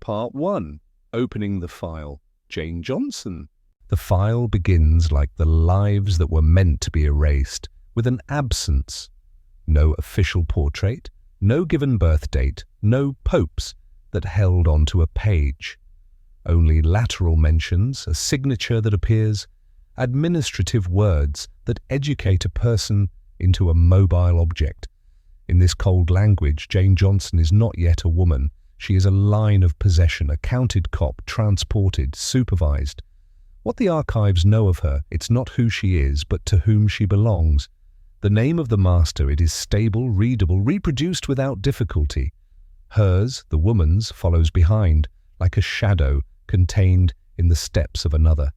Part 1. Opening the file. Jane Johnson. The file begins like the lives that were meant to be erased, with an absence. No official portrait, no given birth date, no popes that held onto a page. Only lateral mentions, a signature that appears, administrative words that educate a person into a mobile object. In this cold language, Jane Johnson is not yet a woman. She is a line of possession, a counted cop, transported, supervised. What the archives know of her, it's not who she is, but to whom she belongs. The name of the master, it is stable, readable, reproduced without difficulty. Hers, the woman's, follows behind, like a shadow contained in the steps of another.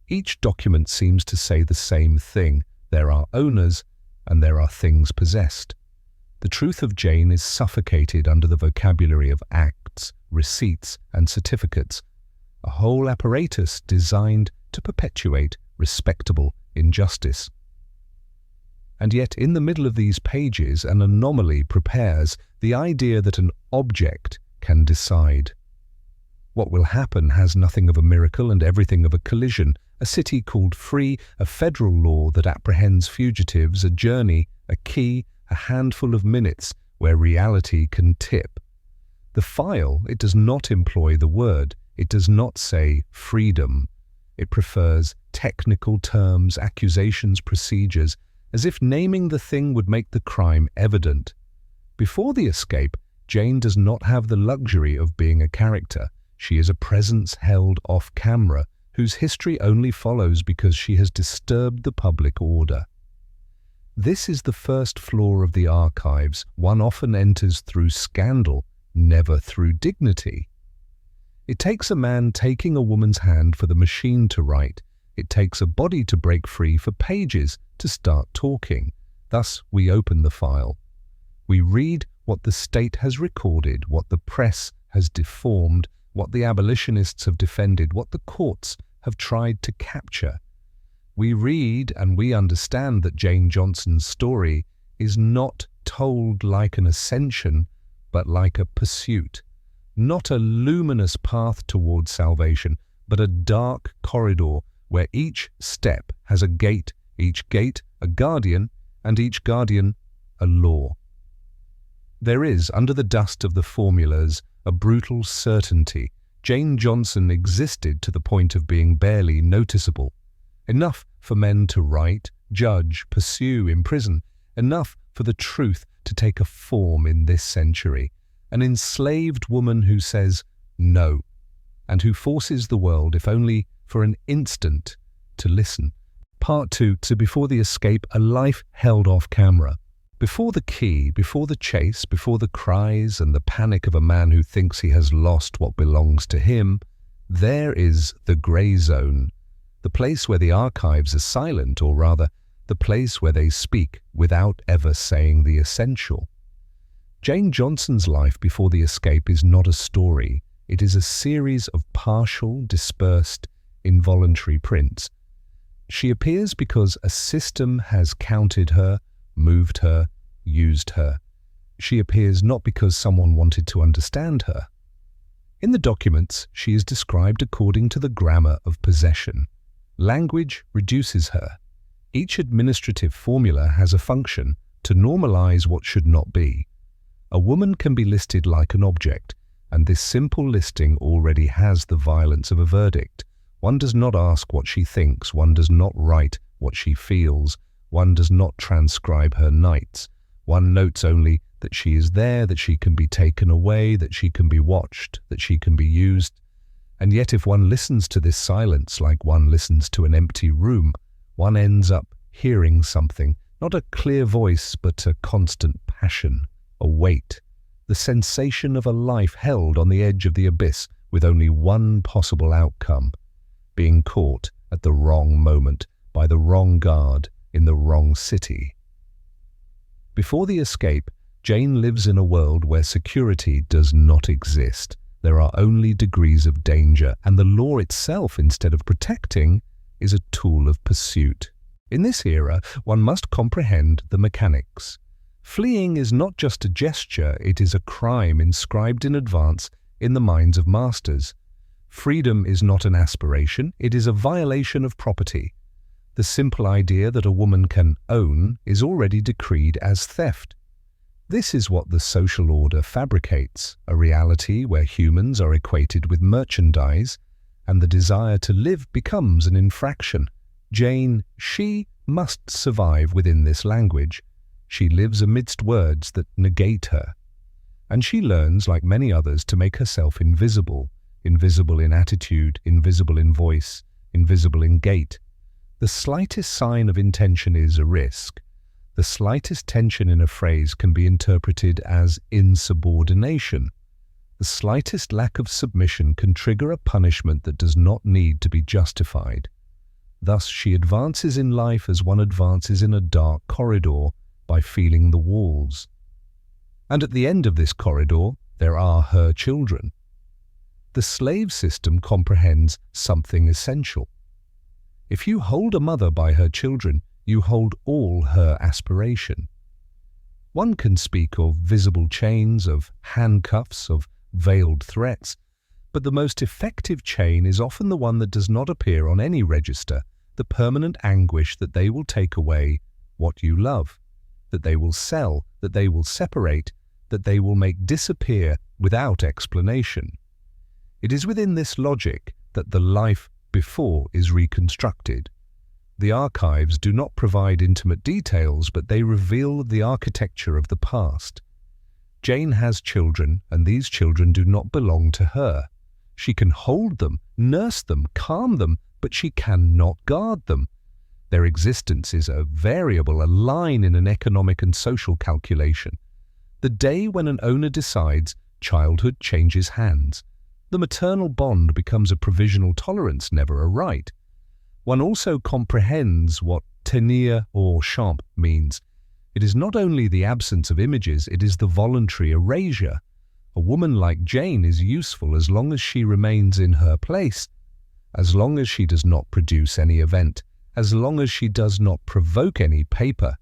Each document seems to say the same thing. There are owners, and there are things possessed. The truth of Jane is suffocated under the vocabulary of acts, receipts, and certificates, a whole apparatus designed to perpetuate respectable injustice. And yet, in the middle of these pages, an anomaly prepares the idea that an object can decide. What will happen has nothing of a miracle and everything of a collision. A city called free, a federal law that apprehends fugitives, a journey, a key, a handful of minutes where reality can tip. The file, it does not employ the word. It does not say freedom. It prefers technical terms, accusations, procedures, as if naming the thing would make the crime evident. Before the escape, Jane does not have the luxury of being a character. She is a presence held off camera, whose history only follows because she has disturbed the public order. This is the first flaw of the archives. One often enters through scandal, never through dignity. It takes a man taking a woman's hand for the machine to write. It takes a body to break free for pages to start talking. Thus, we open the file. We read what the state has recorded, what the press has deformed, what the abolitionists have defended, what the courts have tried to capture. We read and we understand that Jane Johnson's story is not told like an ascension, but like a pursuit. Not a luminous path towards salvation, but a dark corridor where each step has a gate a guardian, and each guardian a law. There is, under the dust of the formulas, a brutal certainty. Jane Johnson existed to the point of being barely noticeable. Enough for men to write, judge, pursue, imprison. Enough for the truth to take a form in this century. An enslaved woman who says no, and who forces the world, if only for an instant, to listen. Part 2, to Before the Escape, a life held off camera. Before the key, before the chase, before the cries and the panic of a man who thinks he has lost what belongs to him, there is the grey zone. The place where the archives are silent, or rather, the place where they speak without ever saying the essential. Jane Johnson's life before the escape is not a story. It is a series of partial, dispersed, involuntary prints. She appears because a system has counted her, moved her, used her. She appears not because someone wanted to understand her. In the documents, she is described according to the grammar of possession. Language reduces her. Each administrative formula has a function to normalize what should not be. A woman can be listed like an object, and this simple listing already has the violence of a verdict. One does not ask what she thinks, one does not write what she feels, one does not transcribe her nights. One notes only that she is there, that she can be taken away, that she can be watched, that she can be used. And yet if one listens to this silence like one listens to an empty room, one ends up hearing something, not a clear voice, but a constant passion, a weight, the sensation of a life held on the edge of the abyss with only one possible outcome, being caught at the wrong moment by the wrong guard in the wrong city. Before the escape, Jane lives in a world where security does not exist. There are only degrees of danger, and the law itself, instead of protecting, is a tool of pursuit. In this era, one must comprehend the mechanics. Fleeing is not just a gesture, it is a crime inscribed in advance in the minds of masters. Freedom is not an aspiration, it is a violation of property. The simple idea that a woman can own is already decreed as theft. This is what the social order fabricates, a reality where humans are equated with merchandise, and the desire to live becomes an infraction. Jane, she must survive within this language. She lives amidst words that negate her. And she learns, like many others, to make herself invisible. Invisible in attitude, invisible in voice, invisible in gait. The slightest sign of intention is a risk. The slightest tension in a phrase can be interpreted as insubordination. The slightest lack of submission can trigger a punishment that does not need to be justified. Thus, she advances in life as one advances in a dark corridor by feeling the walls. And at the end of this corridor, there are her children. The slave system comprehends something essential. If you hold a mother by her children, you hold all her aspiration. One can speak of visible chains, of handcuffs, of veiled threats, but the most effective chain is often the one that does not appear on any register, the permanent anguish that they will take away what you love, that they will sell, that they will separate, that they will make disappear without explanation. It is within this logic that the life before is reconstructed. The archives do not provide intimate details, but they reveal the architecture of the past. Jane has children, and these children do not belong to her. She can hold them, nurse them, calm them, but she cannot guard them. Their existence is a variable, a line in an economic and social calculation. The day when an owner decides, childhood changes hands. The maternal bond becomes a provisional tolerance, never a right. One also comprehends what tenir or champ means. It is not only the absence of images, it is the voluntary erasure. A woman like Jane is useful as long as she remains in her place, as long as she does not produce any event, as long as she does not provoke any paper.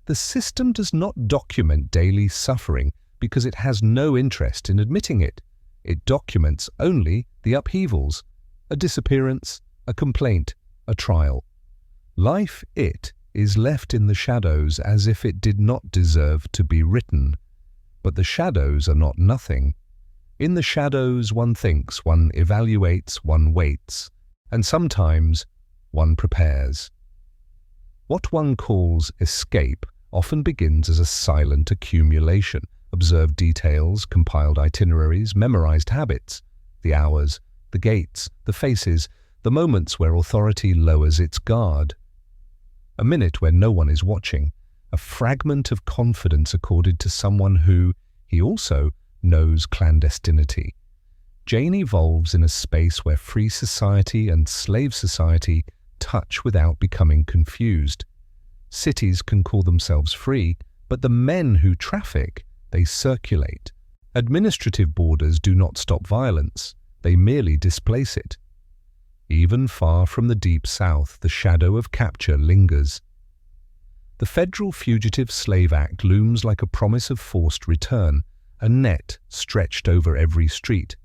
The system does not document daily suffering because it has no interest in admitting it. It documents only the upheavals, a disappearance, a complaint, a trial. Life, it is left in the shadows as if it did not deserve to be written. But the shadows are not nothing. In the shadows one thinks, one evaluates, one waits, and sometimes one prepares. What one calls escape often begins as a silent accumulation. Observed details, compiled itineraries, memorized habits, the hours, the gates, the faces, the moments where authority lowers its guard. A minute where no one is watching, a fragment of confidence accorded to someone who, he also, knows clandestinity. Jane evolves in a space where free society and slave society touch without becoming confused. Cities can call themselves free, but the men who traffic, they circulate. Administrative borders do not stop violence, they merely displace it. Even far from the deep south, the shadow of capture lingers. The Federal Fugitive Slave Act looms like a promise of forced return, a net stretched over every street.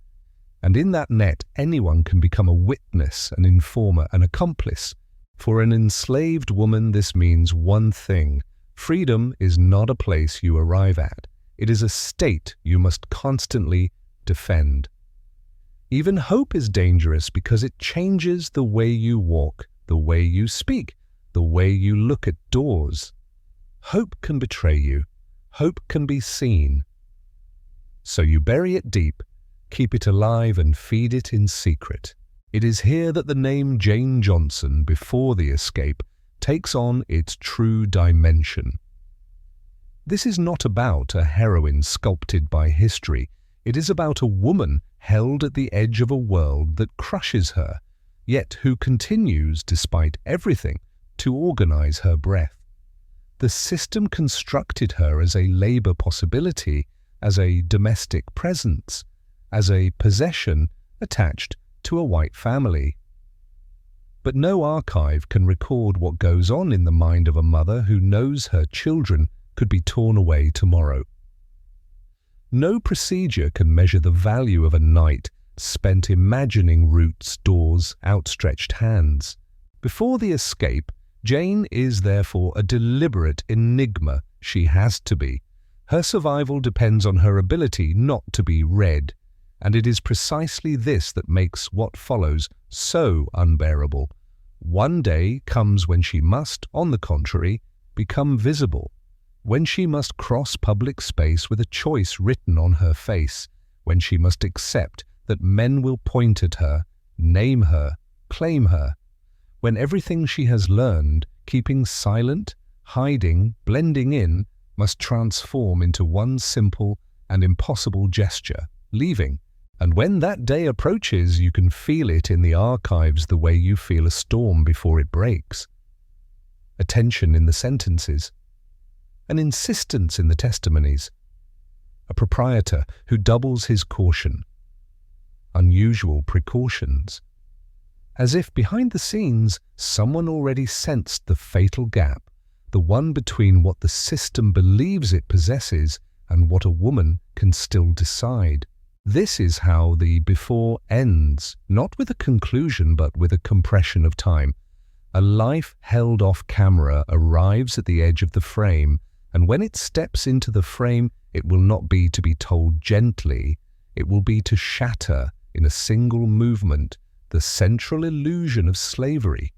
And in that net, anyone can become a witness, an informer, an accomplice. For an enslaved woman, this means one thing: freedom is not a place you arrive at. It is a state you must constantly defend. Even hope is dangerous because it changes the way you walk, the way you speak, the way you look at doors. Hope can betray you. Hope can be seen. So you bury it deep, keep it alive and feed it in secret. It is here that the name Jane Johnson, before the escape, takes on its true dimension. This is not about a heroine sculpted by history. It is about a woman held at the edge of a world that crushes her, yet who continues, despite everything, to organize her breath. The system constructed her as a labor possibility, as a domestic presence, as a possession attached to a white family. But no archive can record what goes on in the mind of a mother who knows her children could be torn away tomorrow. No procedure can measure the value of a night spent imagining routes, doors, outstretched hands. Before the escape, Jane is therefore a deliberate enigma. She has to be. Her survival depends on her ability not to be read, and it is precisely this that makes what follows so unbearable. One day comes when she must, on the contrary, become visible, when she must cross public space with a choice written on her face, when she must accept that men will point at her, name her, claim her, when everything she has learned, keeping silent, hiding, blending in, must transform into one simple and impossible gesture, leaving. And when that day approaches, you can feel it in the archives the way you feel a storm before it breaks. A tension in the sentences, an insistence in the testimonies, a proprietor who doubles his caution, unusual precautions, as if behind the scenes someone already sensed the fatal gap, the one between what the system believes it possesses and what a woman can still decide. This is how the before ends, not with a conclusion but with a compression of time. A life held off camera arrives at the edge of the frame, and when it steps into the frame, it will not be to be told gently, it will be to shatter in a single movement the central illusion of slavery.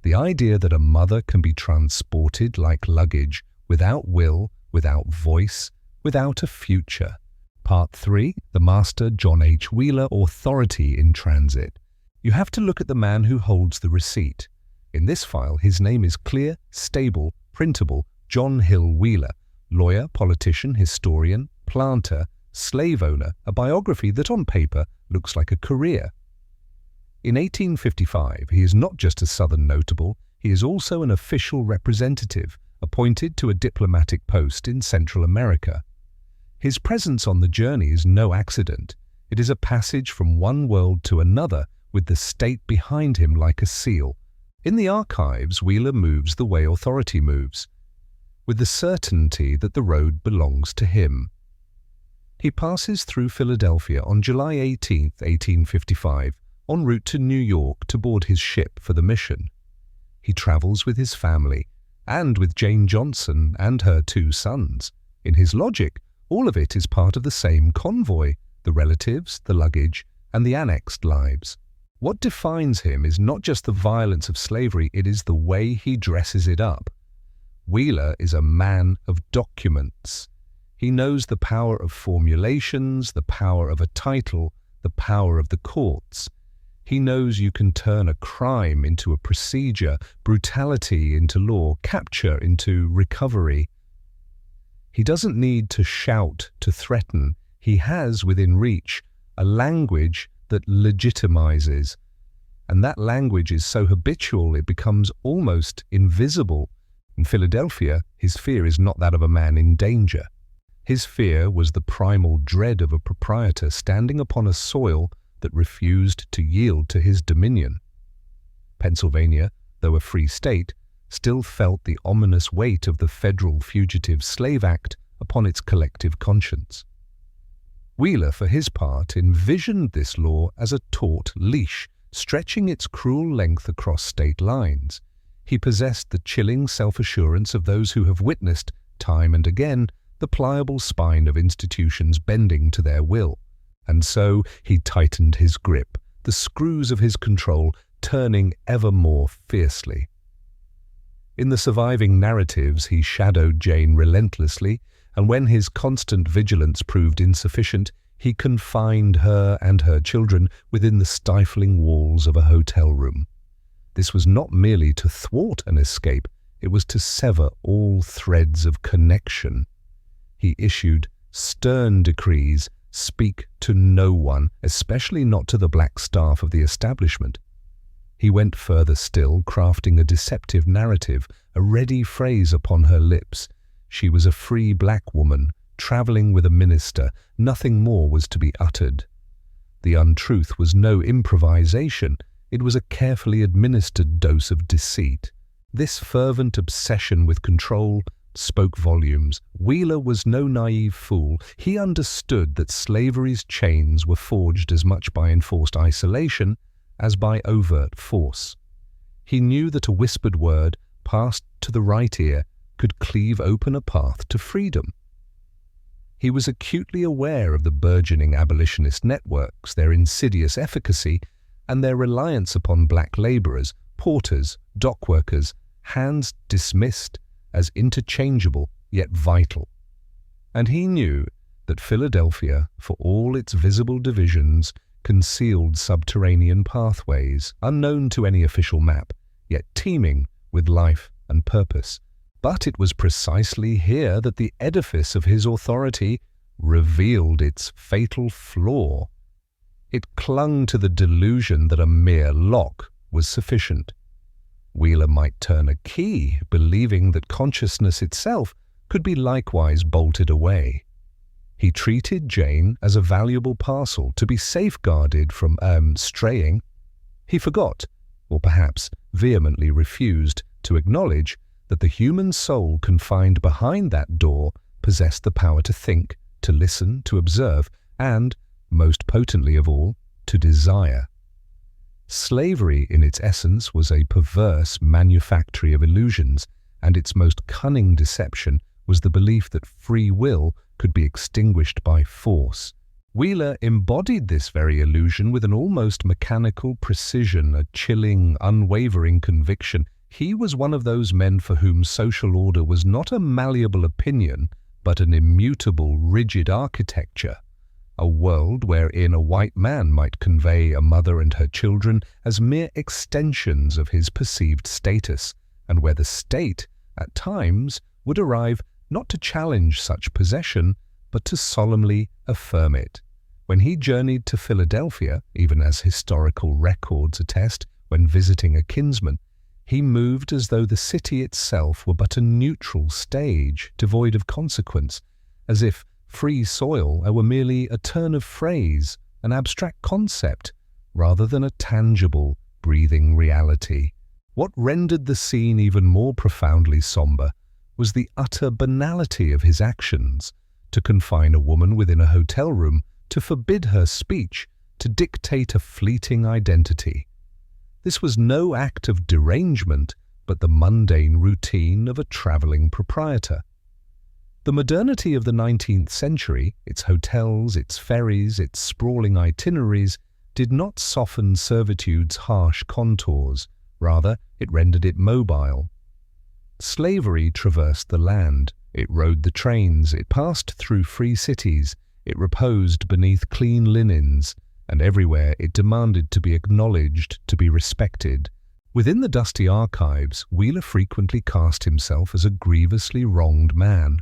The idea that a mother can be transported like luggage, without will, without voice, without a future. Part 3, the Master John H. Wheeler, Authority in Transit. You have to look at the man who holds the receipt. In this file, his name is clear, stable, printable, John Hill Wheeler, lawyer, politician, historian, planter, slave owner, a biography that on paper looks like a career. In 1855, he is not just a Southern notable, he is also an official representative, appointed to a diplomatic post in Central America. His presence on the journey is no accident. It is a passage from one world to another, with the state behind him like a seal. In the archives, Wheeler moves the way authority moves, with the certainty that the road belongs to him. He passes through Philadelphia on July 18, 1855, en route to New York to board his ship for the mission. He travels with his family, and with Jane Johnson and her 2 sons. In his logic, all of it is part of the same convoy, the relatives, the luggage, and the annexed lives. What defines him is not just the violence of slavery, it is the way he dresses it up. Wheeler is a man of documents. He knows the power of formulations, the power of a title, the power of the courts. He knows you can turn a crime into a procedure, brutality into law, capture into recovery. He doesn't need to shout to threaten. He has within reach a language that legitimizes. And that language is so habitual it becomes almost invisible. In Philadelphia, his fear is not that of a man in danger. His fear was the primal dread of a proprietor standing upon a soil that refused to yield to his dominion. Pennsylvania, though a free state, still felt the ominous weight of the Federal Fugitive Slave Act upon its collective conscience. Wheeler, for his part, envisioned this law as a taut leash, stretching its cruel length across state lines. He possessed the chilling self-assurance of those who have witnessed, time and again, the pliable spine of institutions bending to their will. And so he tightened his grip, the screws of his control turning ever more fiercely. In the surviving narratives, he shadowed Jane relentlessly, and when his constant vigilance proved insufficient, he confined her and her children within the stifling walls of a hotel room. This was not merely to thwart an escape, it was to sever all threads of connection. He issued stern decrees: speak to no one, especially not to the black staff of the establishment. He went further still, crafting a deceptive narrative, a ready phrase upon her lips. She was a free black woman, traveling with a minister. Nothing more was to be uttered. The untruth was no improvisation. It was a carefully administered dose of deceit. This fervent obsession with control spoke volumes. Wheeler was no naive fool. He understood that slavery's chains were forged as much by enforced isolation as by overt force. He knew that a whispered word, passed to the right ear, could cleave open a path to freedom. He was acutely aware of the burgeoning abolitionist networks, their insidious efficacy, and their reliance upon black laborers, porters, dockworkers, hands dismissed as interchangeable yet vital. And he knew that Philadelphia, for all its visible divisions, concealed subterranean pathways, unknown to any official map, yet teeming with life and purpose. But it was precisely here that the edifice of his authority revealed its fatal flaw. It clung to the delusion that a mere lock was sufficient. Wheeler might turn a key, believing that consciousness itself could be likewise bolted away. He treated Jane as a valuable parcel to be safeguarded from straying. He forgot, or perhaps vehemently refused, to acknowledge that the human soul confined behind that door possessed the power to think, to listen, to observe, and, most potently of all, to desire. Slavery in its essence was a perverse manufactory of illusions, and its most cunning deception was the belief that free will could be extinguished by force. Wheeler embodied this very illusion with an almost mechanical precision, a chilling, unwavering conviction. He was one of those men for whom social order was not a malleable opinion, but an immutable, rigid architecture. A world wherein a white man might convey a mother and her children as mere extensions of his perceived status, and where the state, at times, would arrive not to challenge such possession, but to solemnly affirm it. When he journeyed to Philadelphia, even as historical records attest, when visiting a kinsman, he moved as though the city itself were but a neutral stage, devoid of consequence, as if free soil were merely a turn of phrase, an abstract concept, rather than a tangible, breathing reality. What rendered the scene even more profoundly somber was the utter banality of his actions: to confine a woman within a hotel room, to forbid her speech, to dictate a fleeting identity. This was no act of derangement, but the mundane routine of a traveling proprietor. The modernity of the 19th century, its hotels, its ferries, its sprawling itineraries, did not soften servitude's harsh contours. Rather, it rendered it mobile. Slavery traversed the land. It rode the trains. It passed through free cities. It reposed beneath clean linens, and everywhere it demanded to be acknowledged, to be respected. Within the dusty archives, Wheeler frequently cast himself as a grievously wronged man.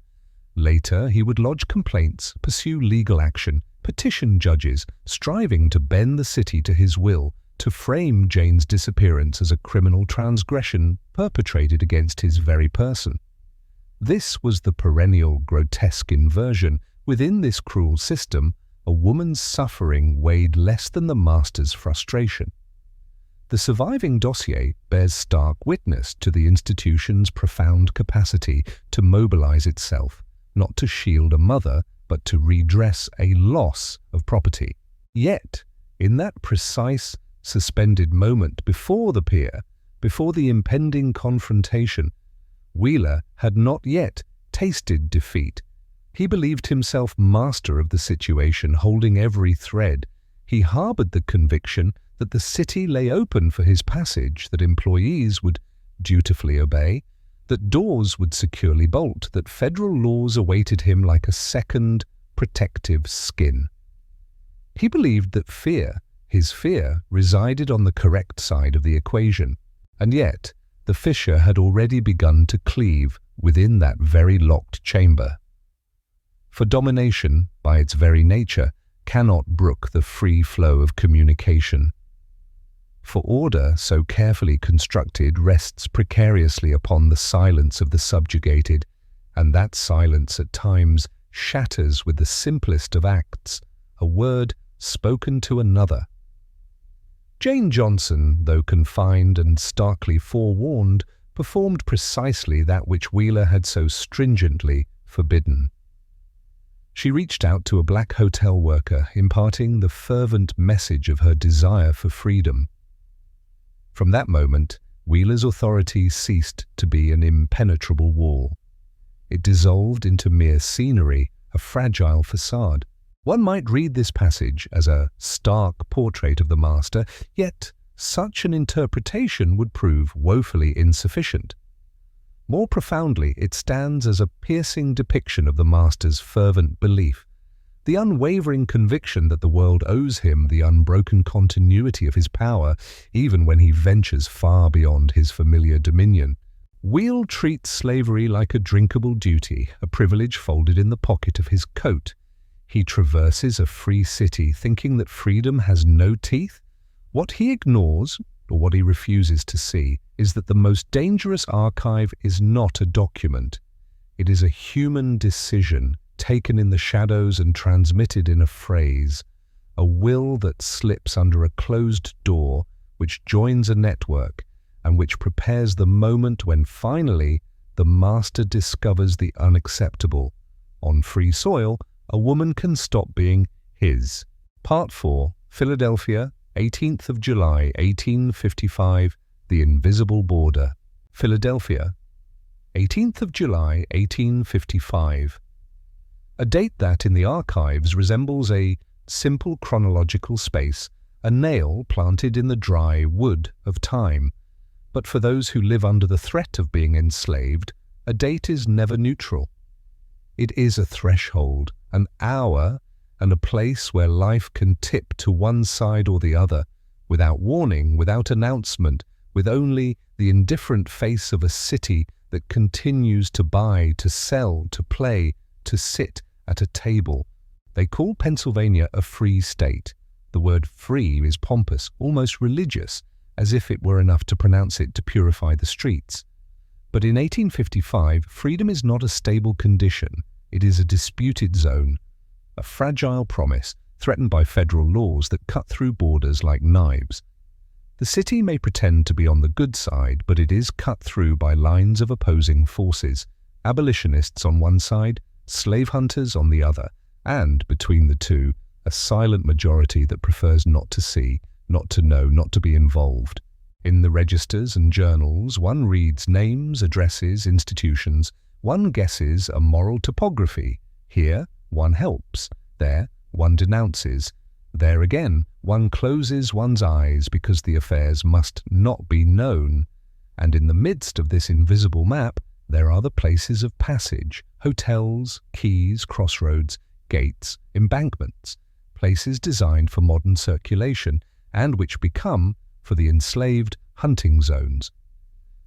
Later, he would lodge complaints, pursue legal action, petition judges, striving to bend the city to his will, to frame Jane's disappearance as a criminal transgression perpetrated against his very person. This was the perennial grotesque inversion. Within this cruel system, a woman's suffering weighed less than the master's frustration. The surviving dossier bears stark witness to the institution's profound capacity to mobilize itself, not to shield a mother, but to redress a loss of property. Yet, in that precise, suspended moment before the pier, before the impending confrontation, Wheeler had not yet tasted defeat. He believed himself master of the situation, holding every thread. He harbored the conviction that the city lay open for his passage, that employees would dutifully obey, that doors would securely bolt, that federal laws awaited him like a second protective skin. He believed that his fear, resided on the correct side of the equation, and yet the fissure had already begun to cleave within that very locked chamber. For domination, by its very nature, cannot brook the free flow of communication. For order, so carefully constructed, rests precariously upon the silence of the subjugated, and that silence at times shatters with the simplest of acts, a word spoken to another. Jane Johnson, though confined and starkly forewarned, performed precisely that which Wheeler had so stringently forbidden. She reached out to a black hotel worker, imparting the fervent message of her desire for freedom. From that moment, Wheeler's authority ceased to be an impenetrable wall. It dissolved into mere scenery, a fragile facade. One might read this passage as a stark portrait of the master, yet such an interpretation would prove woefully insufficient. More profoundly, it stands as a piercing depiction of the master's fervent belief, the unwavering conviction that the world owes him the unbroken continuity of his power, even when he ventures far beyond his familiar dominion. Wheel treats slavery like a drinkable duty, a privilege folded in the pocket of his coat. He traverses a free city thinking that freedom has no teeth. What he ignores, or what he refuses to see, is that the most dangerous archive is not a document. It is a human decision, taken in the shadows and transmitted in a phrase, a will that slips under a closed door, which joins a network, and which prepares the moment when finally the master discovers the unacceptable. On free soil, a woman can stop being his. Part 4, Philadelphia, 18th of July, 1855, The Invisible Border. Philadelphia, 18th of July, 1855. A date that in the archives resembles a simple chronological space, a nail planted in the dry wood of time. But for those who live under the threat of being enslaved, a date is never neutral. It is a threshold, an hour, and a place where life can tip to one side or the other, without warning, without announcement, with only the indifferent face of a city that continues to buy, to sell, to play, to sit at a table. They call Pennsylvania a free state. The word free is pompous, almost religious, as if it were enough to pronounce it to purify the streets. But in 1855, freedom is not a stable condition. It is a disputed zone, a fragile promise threatened by federal laws that cut through borders like knives. The city may pretend to be on the good side, but it is cut through by lines of opposing forces, abolitionists on one side, slave hunters on the other, and, between the two, a silent majority that prefers not to see, not to know, not to be involved. In the registers and journals, one reads names, addresses, institutions. One guesses a moral topography. Here, one helps. There, one denounces. There again, one closes one's eyes because the affairs must not be known. And in the midst of this invisible map, there are the places of passage, hotels, quays, crossroads, gates, embankments, places designed for modern circulation and which become, for the enslaved, hunting zones.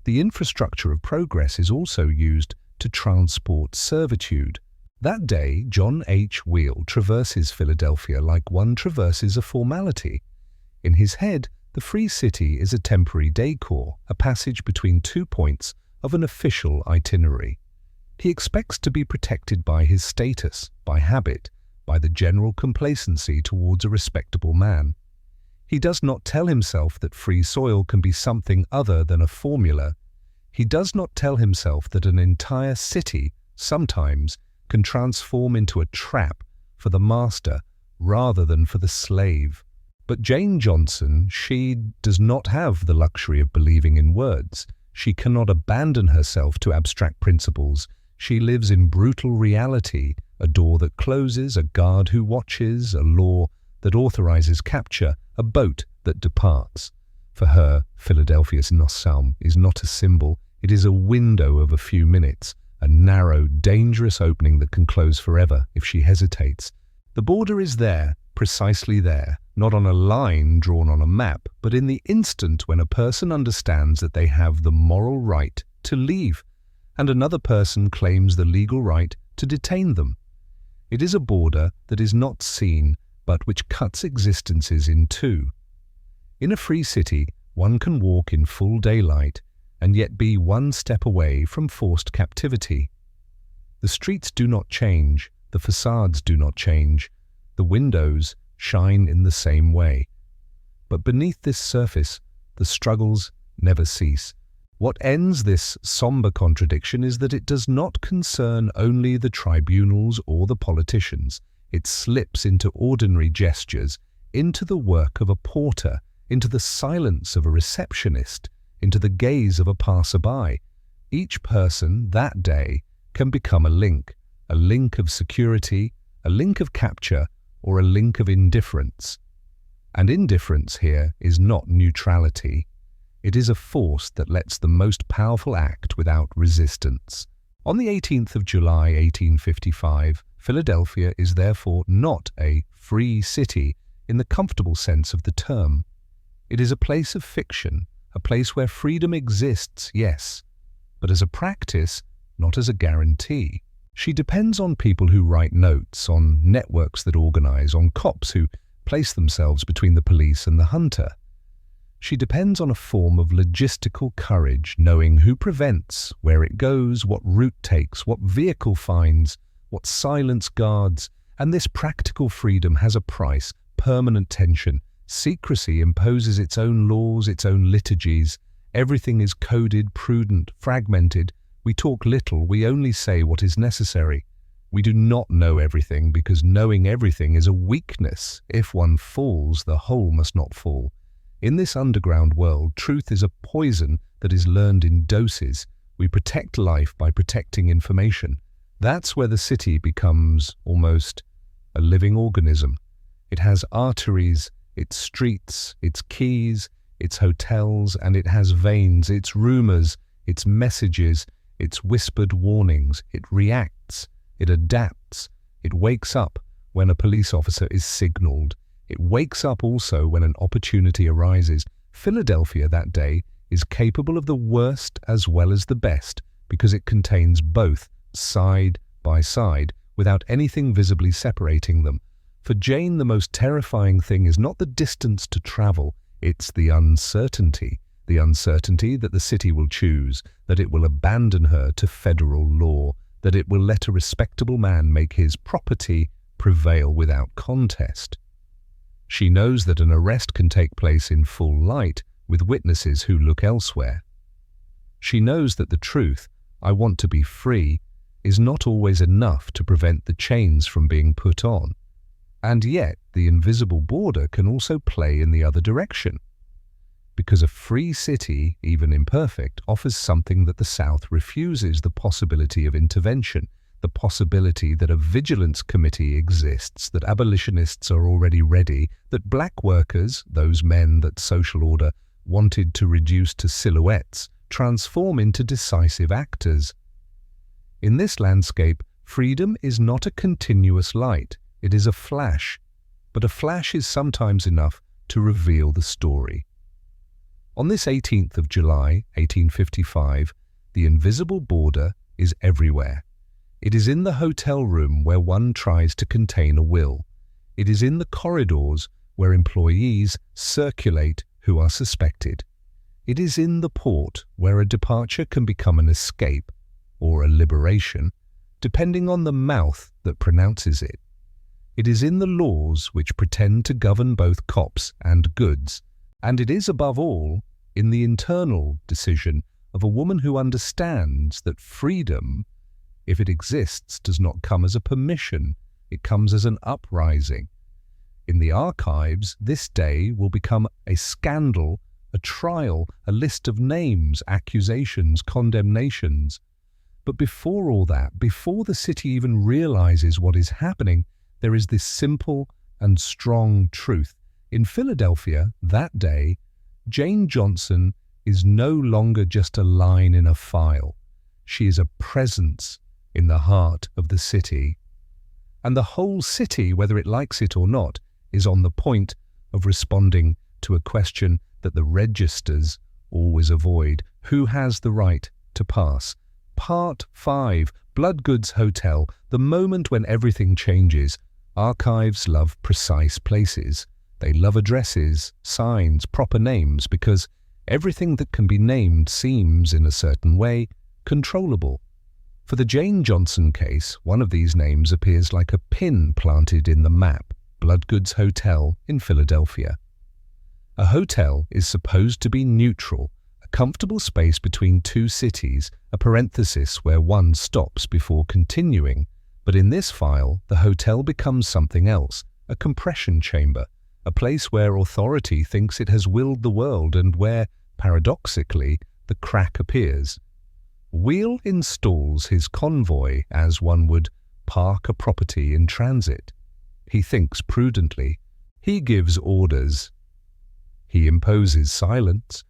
The infrastructure of progress is also used to transport servitude. That day, John H. Wheel traverses Philadelphia like one traverses a formality. In his head, the free city is a temporary decor, a passage between 2 points of an official itinerary. He expects to be protected by his status, by habit, by the general complacency towards a respectable man. He does not tell himself that free soil can be something other than a formula. He does not tell himself that an entire city, sometimes, can transform into a trap for the master rather than for the slave. But Jane Johnson, she does not have the luxury of believing in words. She cannot abandon herself to abstract principles. She lives in brutal reality, a door that closes, a guard who watches, a law that authorizes capture, a boat that departs. For her, Philadelphia's Nossalm is not a symbol. It is a window of a few minutes, a narrow, dangerous opening that can close forever if she hesitates. The border is there, precisely there, not on a line drawn on a map, but in the instant when a person understands that they have the moral right to leave, and another person claims the legal right to detain them. It is a border that is not seen, but which cuts existences in two. In a free city, one can walk in full daylight and yet be one step away from forced captivity. The streets do not change, the facades do not change, the windows shine in the same way. But beneath this surface, the struggles never cease. What ends this somber contradiction is that it does not concern only the tribunals or the politicians. It slips into ordinary gestures, into the work of a porter, into the silence of a receptionist, into the gaze of a passerby. Each person that day can become a link of security, a link of capture, or a link of indifference. And indifference here is not neutrality. It is a force that lets the most powerful act without resistance. On the 18th of July, 1855, Philadelphia is therefore not a free city in the comfortable sense of the term. It is a place of fiction, a place where freedom exists, yes, but as a practice, not as a guarantee. She depends on people who write notes, on networks that organize, on cops who place themselves between the police and the hunter. She depends on a form of logistical courage, knowing who prevents, where it goes, what route takes, what vehicle finds, what silence guards, and this practical freedom has a price, permanent tension. Secrecy imposes its own laws, its own liturgies. Everything is coded, prudent, fragmented. We talk little, we only say what is necessary. We do not know everything because knowing everything is a weakness. If one falls, the whole must not fall. In this underground world, truth is a poison that is learned in doses. We protect life by protecting information. That's where the city becomes almost a living organism. It has arteries, its streets, its quays, its hotels, and it has veins, its rumors, its messages, its whispered warnings. It reacts, it adapts, it wakes up when a police officer is signaled. It wakes up also when an opportunity arises. Philadelphia that day is capable of the worst as well as the best because it contains both side by side without anything visibly separating them. For Jane, the most terrifying thing is not the distance to travel, it's the uncertainty that the city will choose, that it will abandon her to federal law, that it will let a respectable man make his property prevail without contest. She knows that an arrest can take place in full light with witnesses who look elsewhere. She knows that the truth, "I want to be free," is not always enough to prevent the chains from being put on. And yet, the invisible border can also play in the other direction. Because a free city, even imperfect, offers something that the South refuses: the possibility of intervention, the possibility that a vigilance committee exists, that abolitionists are already ready, that black workers, those men that social order wanted to reduce to silhouettes, transform into decisive actors. In this landscape, freedom is not a continuous light, it is a flash, but a flash is sometimes enough to reveal the story. On this 18th of July, 1855, the invisible border is everywhere. It is in the hotel room where one tries to contain a will. It is in the corridors where employees circulate who are suspected. It is in the port where a departure can become an escape or a liberation, depending on the mouth that pronounces it. It is in the laws which pretend to govern both cops and goods, and it is above all in the internal decision of a woman who understands that freedom, if it exists, does not come as a permission, it comes as an uprising. In the archives, this day will become a scandal, a trial, a list of names, accusations, condemnations. But before all that, before the city even realizes what is happening, there is this simple and strong truth. In Philadelphia, that day, Jane Johnson is no longer just a line in a file. She is a presence in the heart of the city. And the whole city, whether it likes it or not, is on the point of responding to a question that the registers always avoid: who has the right to pass? Part 5, Bloodgood's Hotel, the moment when everything changes. Archives love precise places. They love addresses, signs, proper names, because everything that can be named seems, in a certain way, controllable. For the Jane Johnson case, one of these names appears like a pin planted in the map: Bloodgood's Hotel in Philadelphia. A hotel is supposed to be neutral, a comfortable space between two cities, a parenthesis where one stops before continuing. But in this file, the hotel becomes something else, a compression chamber, a place where authority thinks it has willed the world and where, paradoxically, the crack appears. Wheel installs his convoy as one would park a property in transit. He thinks prudently. He gives orders. He imposes silence.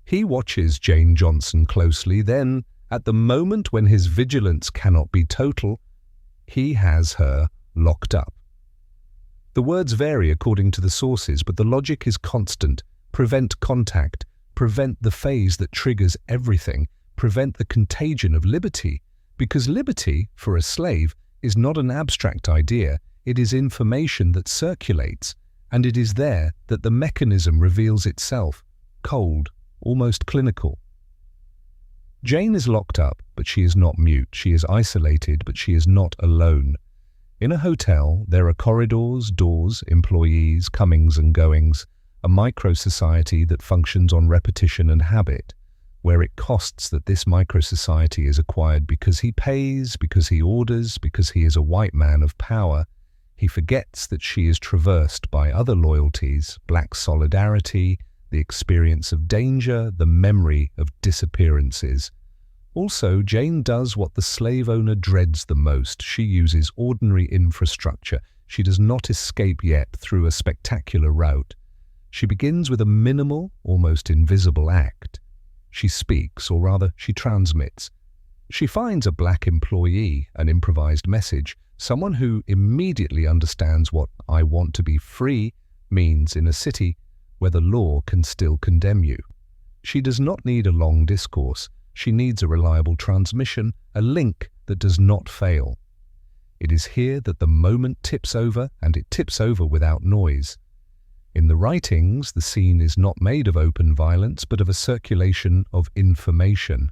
He watches Jane Johnson closely, then, at the moment when his vigilance cannot be total, he has her locked up. The words vary according to the sources, but the logic is constant. Prevent contact, prevent the phase that triggers everything, prevent the contagion of liberty, because liberty, for a slave, is not an abstract idea, it is information that circulates, and it is there that the mechanism reveals itself, cold, almost clinical. Jane is locked up, but she is not mute. She is isolated, but she is not alone. In a hotel, there are corridors, doors, employees, comings and goings, a micro-society that functions on repetition and habit, where it costs that this micro-society is acquired because he pays, because he orders, because he is a white man of power. He forgets that she is traversed by other loyalties, black solidarity, the experience of danger, the memory of disappearances. Also, Jane does what the slave owner dreads the most. She uses ordinary infrastructure. She does not escape yet through a spectacular route. She begins with a minimal, almost invisible act. She speaks, or rather, she transmits. She finds a black employee, an improvised message, someone who immediately understands what "I want to be free" means in a city where the law can still condemn you. She does not need a long discourse. She needs a reliable transmission, a link that does not fail. It is here that the moment tips over, and it tips over without noise. In the writings, the scene is not made of open violence, but of a circulation of information.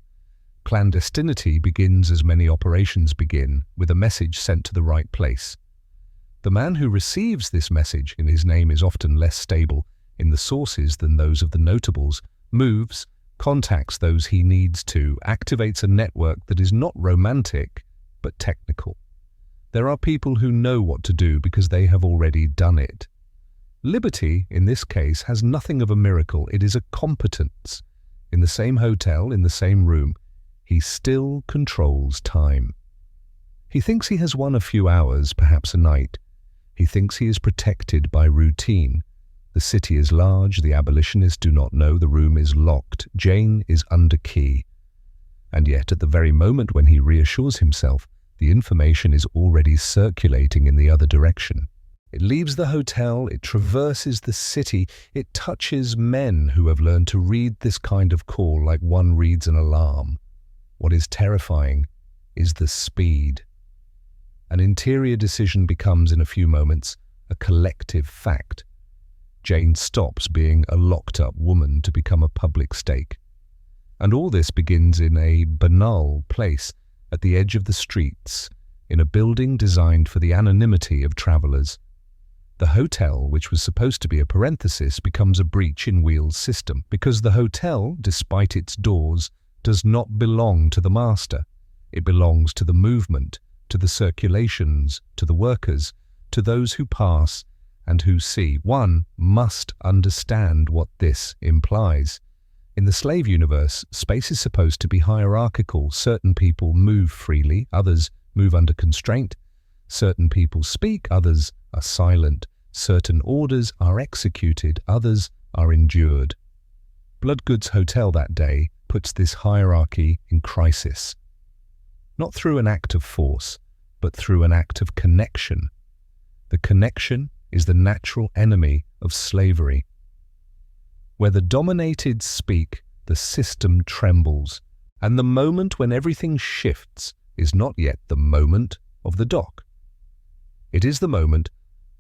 Clandestinity begins as many operations begin, with a message sent to the right place. The man who receives this message, and his name is often less stable in the sources than those of the notables, moves, contacts those he needs to, activates a network that is not romantic, but technical. There are people who know what to do because they have already done it. Liberty, in this case, has nothing of a miracle. It is a competence. In the same hotel, in the same room, he still controls time. He thinks he has won a few hours, perhaps a night. He thinks he is protected by routine. The city is large, the abolitionists do not know, the room is locked, Jane is under key. And yet, at the very moment when he reassures himself, the information is already circulating in the other direction. It leaves the hotel, it traverses the city, it touches men who have learned to read this kind of call like one reads an alarm. What is terrifying is the speed. An interior decision becomes, in a few moments, a collective fact. Jane stops being a locked-up woman to become a public stake. And all this begins in a banal place at the edge of the streets, in a building designed for the anonymity of travelers. The hotel, which was supposed to be a parenthesis, becomes a breach in Wheel's system, because the hotel, despite its doors, does not belong to the master. It belongs to the movement, to the circulations, to the workers, to those who pass and who see. One must understand what this implies. In the slave universe, space is supposed to be hierarchical. Certain people move freely, others move under constraint. Certain people speak, others are silent. Certain orders are executed, others are endured. Bloodgood's hotel that day puts this hierarchy in crisis. Not through an act of force, but through an act of connection. The connection is the natural enemy of slavery. Where the dominated speak, the system trembles, and the moment when everything shifts is not yet the moment of the dock. It is the moment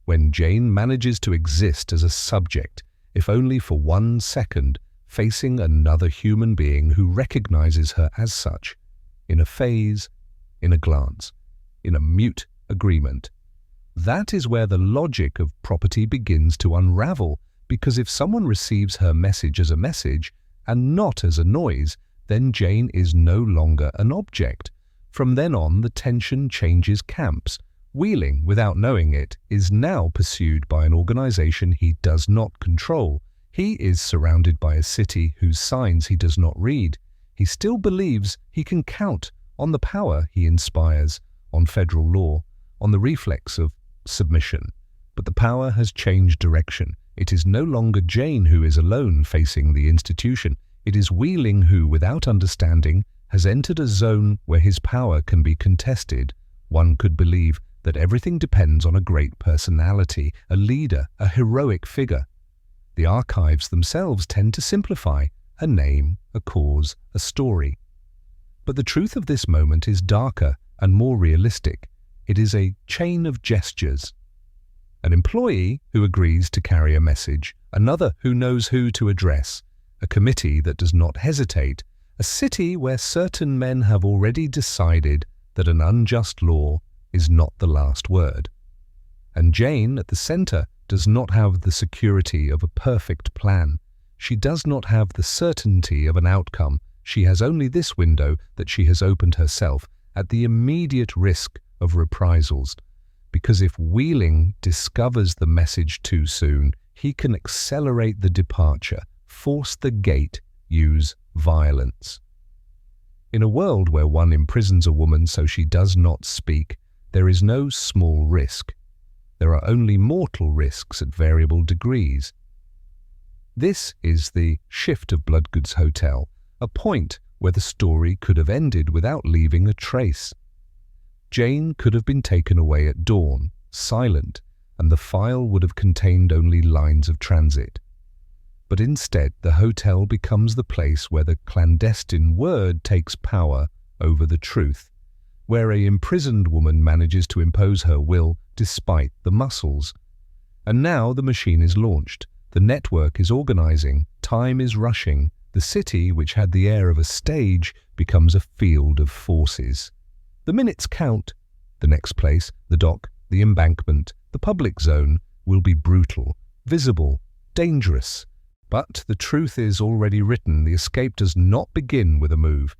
when Jane manages to exist as a subject, if only for 1 second, facing another human being who recognizes her as such, in a phase, in a glance, in a mute agreement. That is where the logic of property begins to unravel, because if someone receives her message as a message, and not as a noise, then Jane is no longer an object. From then on, the tension changes camps. Wheeling, without knowing it, is now pursued by an organization he does not control. He is surrounded by a city whose signs he does not read. He still believes he can count on the power he inspires, on federal law, on the reflex of submission. But the power has changed direction. It is no longer Jane who is alone facing the institution. It is Wheeling who, without understanding, has entered a zone where his power can be contested. One could believe that everything depends on a great personality, a leader, a heroic figure. The archives themselves tend to simplify: a name, a cause, a story. But the truth of this moment is darker and more realistic. It is a chain of gestures. An employee who agrees to carry a message, another who knows who to address, a committee that does not hesitate, a city where certain men have already decided that an unjust law is not the last word. And Jane, at the center, does not have the security of a perfect plan. She does not have the certainty of an outcome. She has only this window that she has opened herself at the immediate risk of reprisals. Because if Wheeling discovers the message too soon, he can accelerate the departure, force the gate, use violence. In a world where one imprisons a woman so she does not speak, there is no small risk. There are only mortal risks at variable degrees. This is the shift of Bloodgood's Hotel, a point where the story could have ended without leaving a trace. Jane could have been taken away at dawn, silent, and the file would have contained only lines of transit. But instead, the hotel becomes the place where the clandestine word takes power over the truth, where a imprisoned woman manages to impose her will despite the muscles. And now the machine is launched. The network is organizing. Time is rushing. The city, which had the air of a stage, becomes a field of forces. The minutes count. The next place, the dock, the embankment, the public zone, will be brutal, visible, dangerous. But the truth is already written. The escape does not begin with a move.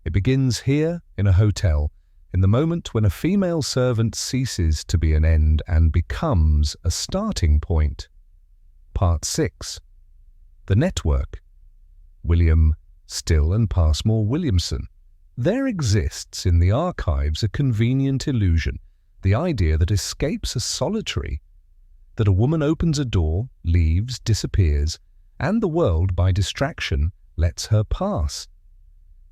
It begins here in a hotel, in the moment when a female servant ceases to be an end and becomes a starting point. Part 6. The Network. William Still and Passmore Williamson. There exists in the archives a convenient illusion, the idea that escapes are solitary, that a woman opens a door, leaves, disappears, and the world, by distraction, lets her pass.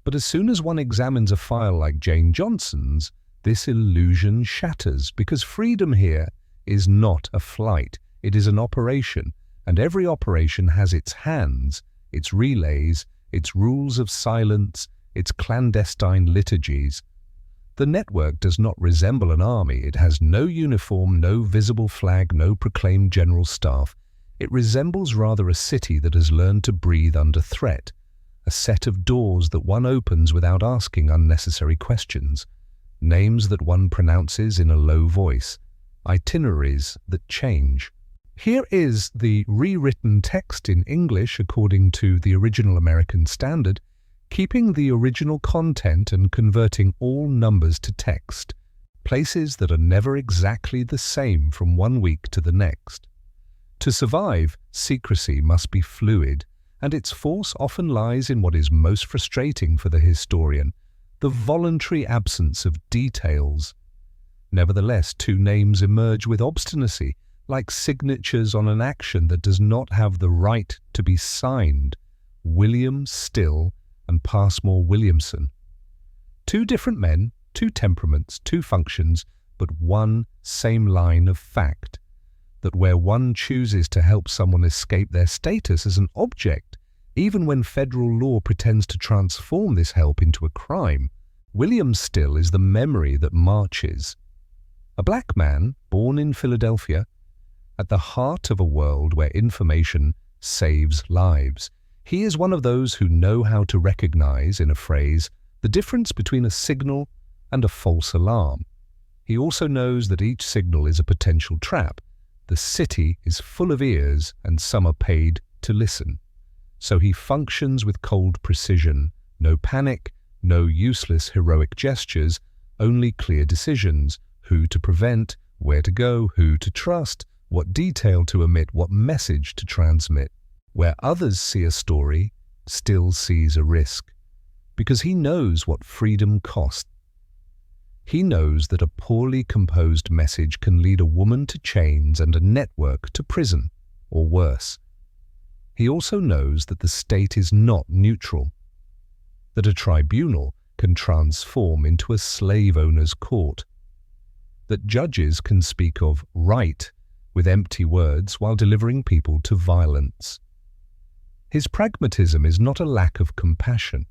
But as soon as one examines a file like Jane Johnson's, this illusion shatters, because freedom here is not a flight, it is an operation, and every operation has its hands, its relays, its rules of silence, its clandestine liturgies. The network does not resemble an army. It has no uniform, no visible flag, no proclaimed general staff. It resembles rather a city that has learned to breathe under threat, a set of doors that one opens without asking unnecessary questions, names that one pronounces in a low voice, itineraries that change. Here is the rewritten text in English according to the original American Standard, keeping the original content and converting all numbers to text, places that are never exactly the same from one week to the next. To survive, secrecy must be fluid, and its force often lies in what is most frustrating for the historian, the voluntary absence of details. Nevertheless, two names emerge with obstinacy, like signatures on an action that does not have the right to be signed: William Still and Passmore Williamson. Two different men, two temperaments, two functions, but one same line of fact. That where one chooses to help someone escape their status as an object, even when federal law pretends to transform this help into a crime, William Still is the memory that marches. A black man, born in Philadelphia, at the heart of a world where information saves lives. He is one of those who know how to recognize, in a phrase, the difference between a signal and a false alarm. He also knows that each signal is a potential trap. The city is full of ears, and some are paid to listen. So he functions with cold precision, no panic, no useless heroic gestures, only clear decisions, who to prevent, where to go, who to trust, what detail to omit, what message to transmit. Where others see a story, still sees a risk, because he knows what freedom costs. He knows that a poorly composed message can lead a woman to chains and a network to prison, or worse. He also knows that the state is not neutral, that a tribunal can transform into a slave owner's court, that judges can speak of right with empty words while delivering people to violence. His pragmatism is not a lack of compassion.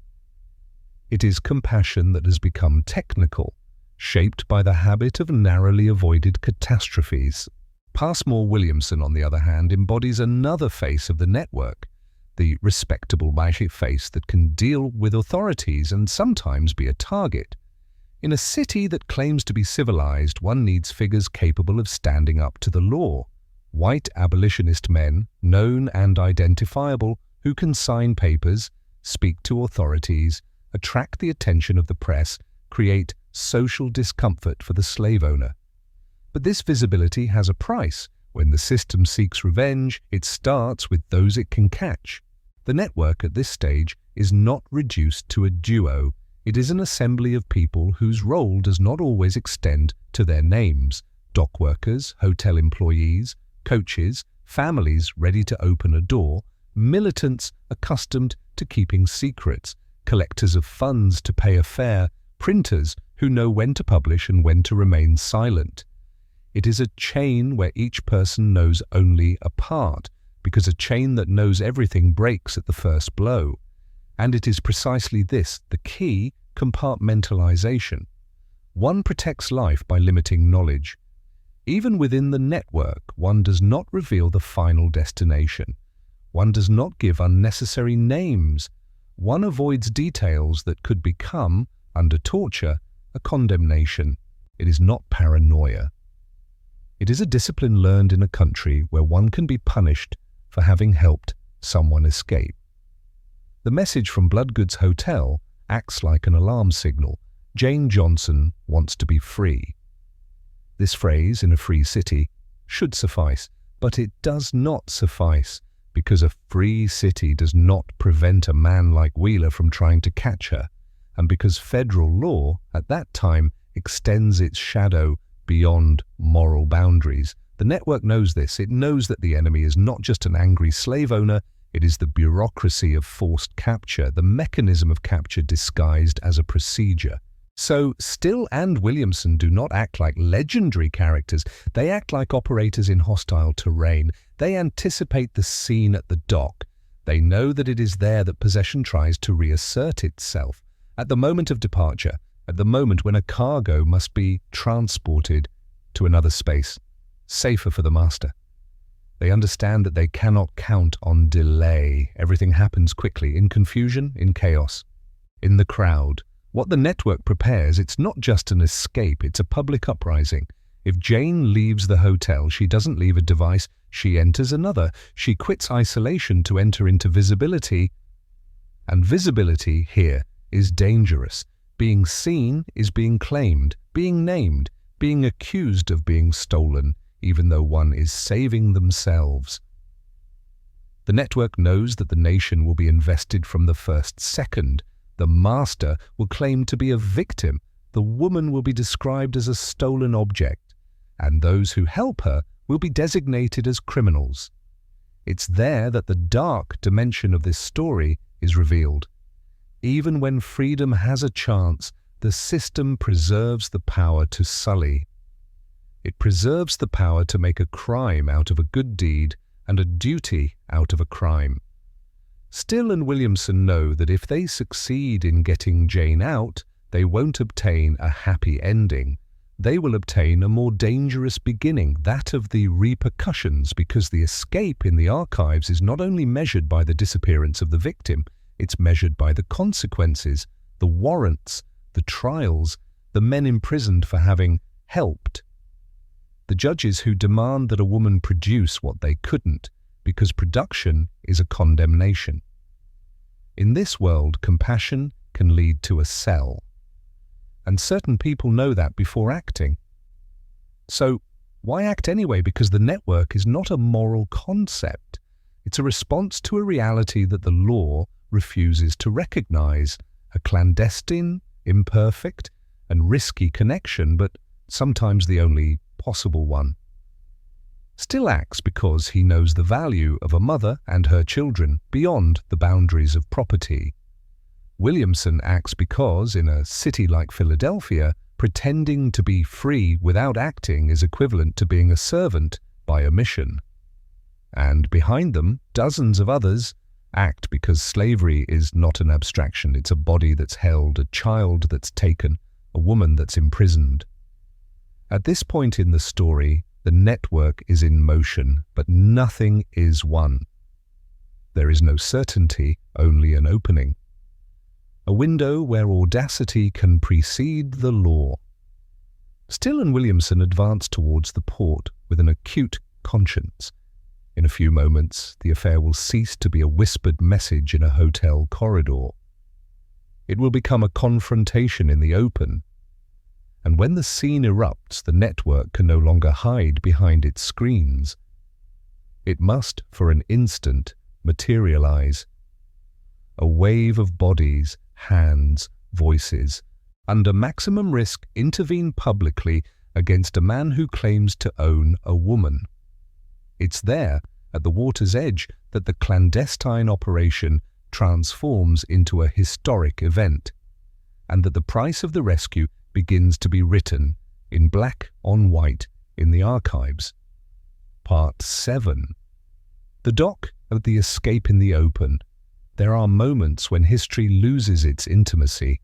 It is compassion that has become technical, shaped by the habit of narrowly avoided catastrophes. Passmore Williamson, on the other hand, embodies another face of the network, the respectable magic face that can deal with authorities and sometimes be a target. In a city that claims to be civilized, one needs figures capable of standing up to the law. White abolitionist men, known and identifiable, who can sign papers, speak to authorities, attract the attention of the press, create social discomfort for the slave owner. But this visibility has a price. When the system seeks revenge, it starts with those it can catch. The network at this stage is not reduced to a duo. It is an assembly of people whose role does not always extend to their names. Dockworkers, hotel employees, coaches, families ready to open a door, militants accustomed to keeping secrets, collectors of funds to pay a fare, printers who know when to publish and when to remain silent. It is a chain where each person knows only a part, because a chain that knows everything breaks at the first blow. And it is precisely this, the key: compartmentalization. One protects life by limiting knowledge. Even within the network, one does not reveal the final destination. One does not give unnecessary names. One avoids details that could become, under torture, a condemnation. It is not paranoia. It is a discipline learned in a country where one can be punished for having helped someone escape. The message from Bloodgood's hotel acts like an alarm signal. Jane Johnson wants to be free. This phrase, in a free city, should suffice, but it does not suffice, because a free city does not prevent a man like Wheeler from trying to catch her, and because federal law, at that time, extends its shadow beyond moral boundaries. The network knows this. It knows that the enemy is not just an angry slave owner, it is the bureaucracy of forced capture, the mechanism of capture disguised as a procedure. So Still and Williamson do not act like legendary characters. They act like operators in hostile terrain. They anticipate the scene at the dock. They know that it is there that possession tries to reassert itself. At the moment of departure, at the moment when a cargo must be transported to another space, safer for the master. They understand that they cannot count on delay. Everything happens quickly, in confusion, in chaos, in the crowd. What the network prepares, it's not just an escape, it's a public uprising. If Jane leaves the hotel, she doesn't leave a device, she enters another. She quits isolation to enter into visibility. And visibility here is dangerous. Being seen is being claimed, being named, being accused of being stolen, even though one is saving themselves. The network knows that the nation will be invested from the first second. The master will claim to be a victim, the woman will be described as a stolen object, and those who help her will be designated as criminals. It's there that the dark dimension of this story is revealed. Even when freedom has a chance, the system preserves the power to sully. It preserves the power to make a crime out of a good deed and a duty out of a crime. Still and Williamson know that if they succeed in getting Jane out, they won't obtain a happy ending. They will obtain a more dangerous beginning, that of the repercussions, because the escape in the archives is not only measured by the disappearance of the victim, it's measured by the consequences, the warrants, the trials, the men imprisoned for having helped, the judges who demand that a woman produce what they couldn't, because production is a condemnation. In this world, compassion can lead to a cell. And certain people know that before acting. So, why act anyway? Because the network is not a moral concept. It's a response to a reality that the law refuses to recognize, a clandestine, imperfect, and risky connection, but sometimes the only possible one. Still acts because he knows the value of a mother and her children beyond the boundaries of property. Williamson acts because, in a city like Philadelphia, pretending to be free without acting is equivalent to being a servant by omission. And behind them, dozens of others act because slavery is not an abstraction. It's a body that's held, a child that's taken, a woman that's imprisoned. At this point in the story, the network is in motion, but nothing is won. There is no certainty, only an opening. A window where audacity can precede the law. Still and Williamson advance towards the port with an acute conscience. In a few moments, the affair will cease to be a whispered message in a hotel corridor. It will become a confrontation in the open. And when the scene erupts, the network can no longer hide behind its screens. It must, for an instant, materialize. A wave of bodies, hands, voices, under maximum risk, intervene publicly against a man who claims to own a woman. It's there, at the water's edge, that the clandestine operation transforms into a historic event, and that the price of the rescue begins to be written in black on white in the archives. Part 7. The dock of the escape in the open. There are moments when history loses its intimacy,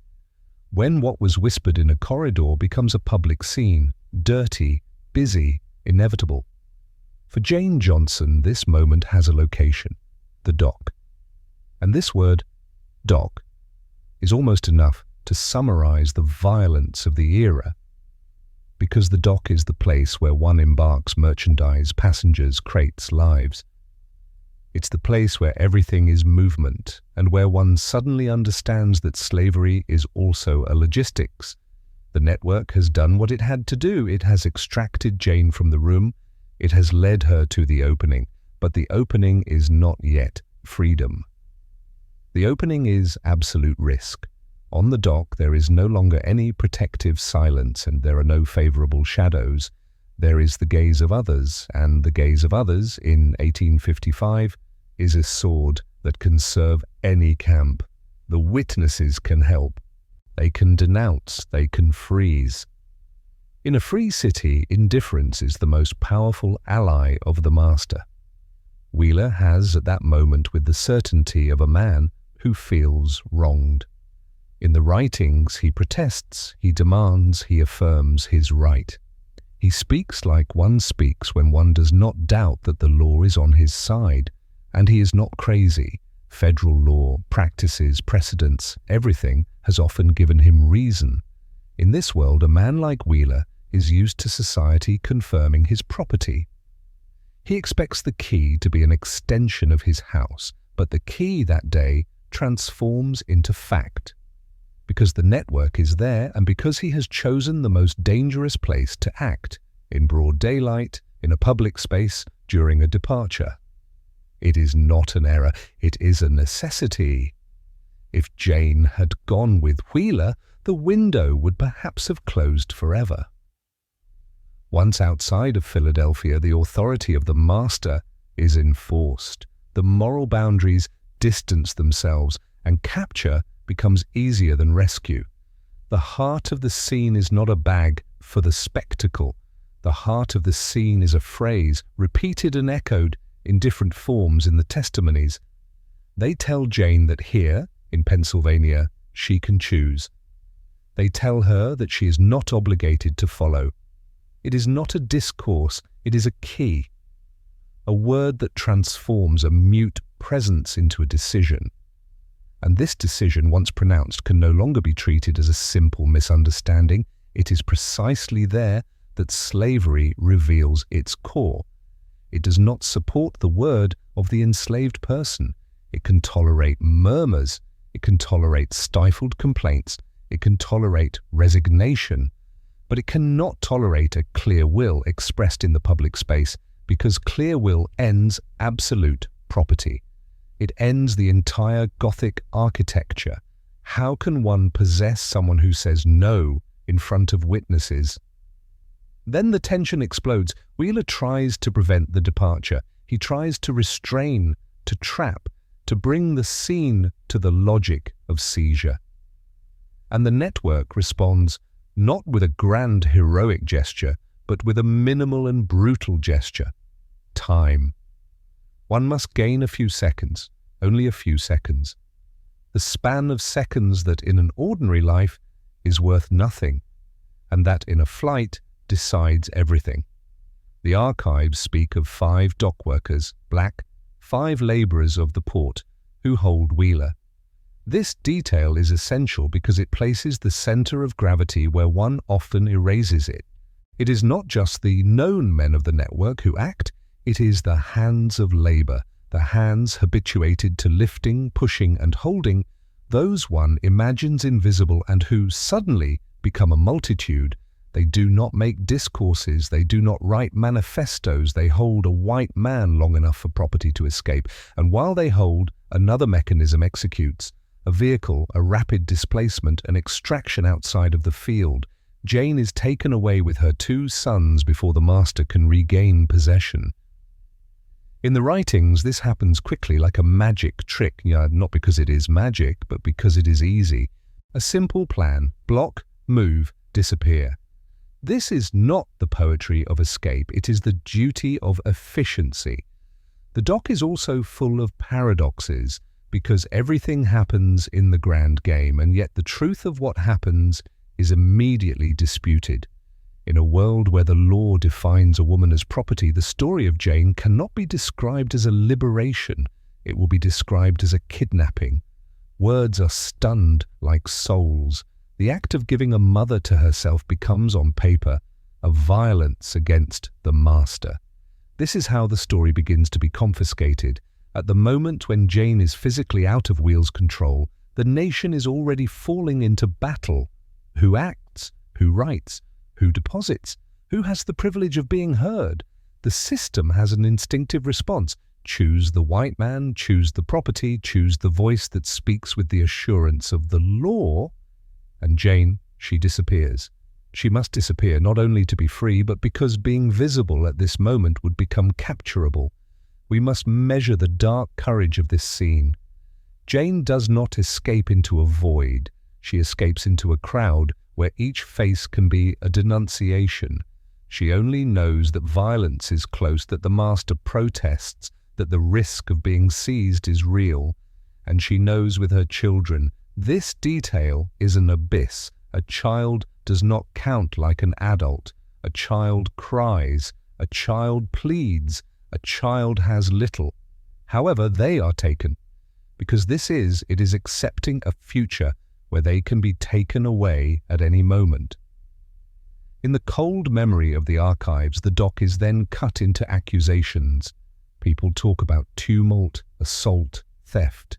when what was whispered in a corridor becomes a public scene, dirty, busy, inevitable. For Jane Johnson, this moment has a location, the dock. And this word, dock, is almost enough to summarize the violence of the era, because the dock is the place where one embarks merchandise, passengers, crates, lives. It's the place where everything is movement, and where one suddenly understands that slavery is also a logistics. The network has done what it had to do. It has extracted Jane from the room. It has led her to the opening, but the opening is not yet freedom. The opening is absolute risk. On the dock, there is no longer any protective silence, and there are no favorable shadows. There is the gaze of others, and the gaze of others, in 1855, is a sword that can serve any camp. The witnesses can help. They can denounce. They can freeze. In a free city, indifference is the most powerful ally of the master. Wheeler has, at that moment, with the certainty of a man who feels wronged. In the writings, he protests, he demands, he affirms his right. He speaks like one speaks when one does not doubt that the law is on his side, and he is not crazy. Federal law, practices, precedents, everything has often given him reason. In this world, a man like Wheeler is used to society confirming his property. He expects the key to be an extension of his house, but the key that day transforms into fact. Because the network is there, and because he has chosen the most dangerous place to act, in broad daylight, in a public space, during a departure. It is not an error, it is a necessity. If Jane had gone with Wheeler, the window would perhaps have closed forever. Once outside of Philadelphia, the authority of the master is enforced. The moral boundaries distance themselves, and capture becomes easier than rescue. The heart of the scene is not a bag for the spectacle. The heart of the scene is a phrase, repeated and echoed in different forms in the testimonies. They tell Jane that here, in Pennsylvania, she can choose. They tell her that she is not obligated to follow. It is not a discourse, it is a key. A word that transforms a mute presence into a decision. And this decision, once pronounced, can no longer be treated as a simple misunderstanding. It is precisely there that slavery reveals its core. It does not support the word of the enslaved person. It can tolerate murmurs. It can tolerate stifled complaints. It can tolerate resignation. But it cannot tolerate a clear will expressed in the public space, because clear will ends absolute property. It ends the entire Gothic architecture. How can one possess someone who says no in front of witnesses? Then the tension explodes. Wheeler tries to prevent the departure. He tries to restrain, to trap, to bring the scene to the logic of seizure. And the network responds not with a grand heroic gesture, but with a minimal and brutal gesture. Time. One must gain a few seconds, only a few seconds. The span of seconds that in an ordinary life is worth nothing, and that in a flight decides everything. The archives speak of 5 dockworkers, black, 5 labourers of the port, who hold Wheeler. This detail is essential because it places the centre of gravity where one often erases it. It is not just the known men of the network who act, it is the hands of labour, the hands habituated to lifting, pushing and holding, those one imagines invisible and who suddenly become a multitude. They do not make discourses, they do not write manifestos, they hold a white man long enough for property to escape, and while they hold, another mechanism executes, a vehicle, a rapid displacement, an extraction outside of the field. Jane is taken away with her 2 sons before the master can regain possession. In the writings, this happens quickly like a magic trick, not because it is magic, but because it is easy. A simple plan: block, move, disappear. This is not the poetry of escape, it is the duty of efficiency. The dock is also full of paradoxes, because everything happens in the grand game, and yet the truth of what happens is immediately disputed. In a world where the law defines a woman as property, the story of Jane cannot be described as a liberation. It will be described as a kidnapping. Words are stunned like souls. The act of giving a mother to herself becomes, on paper, a violence against the master. This is how the story begins to be confiscated. At the moment when Jane is physically out of Wheel's control, the nation is already falling into battle. Who acts? Who writes? Who deposits? Who has the privilege of being heard? The system has an instinctive response. Choose the white man, choose the property, choose the voice that speaks with the assurance of the law. And Jane, she disappears. She must disappear not only to be free, but because being visible at this moment would become capturable. We must measure the dark courage of this scene. Jane does not escape into a void. She escapes into a crowd where each face can be a denunciation. She only knows that violence is close, that the master protests, that the risk of being seized is real. And she knows with her children, this detail is an abyss. A child does not count like an adult. A child cries. A child pleads. A child has little. However, they are taken, because it is accepting a future where they can be taken away at any moment. In the cold memory of the archives, the dock is then cut into accusations. People talk about tumult, assault, theft.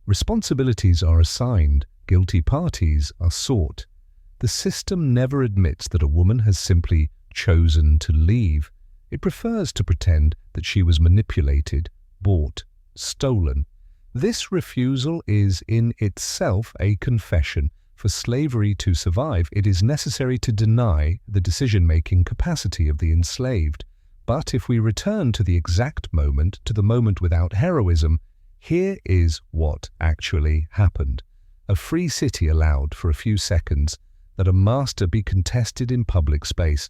Responsibilities are assigned, guilty parties are sought. The system never admits that a woman has simply chosen to leave. It prefers to pretend that she was manipulated, bought, stolen. This refusal is in itself a confession. For slavery to survive, it is necessary to deny the decision-making capacity of the enslaved. But if we return to the exact moment, to the moment without heroism, here is what actually happened. A free city allowed for a few seconds, that a master be contested in public space,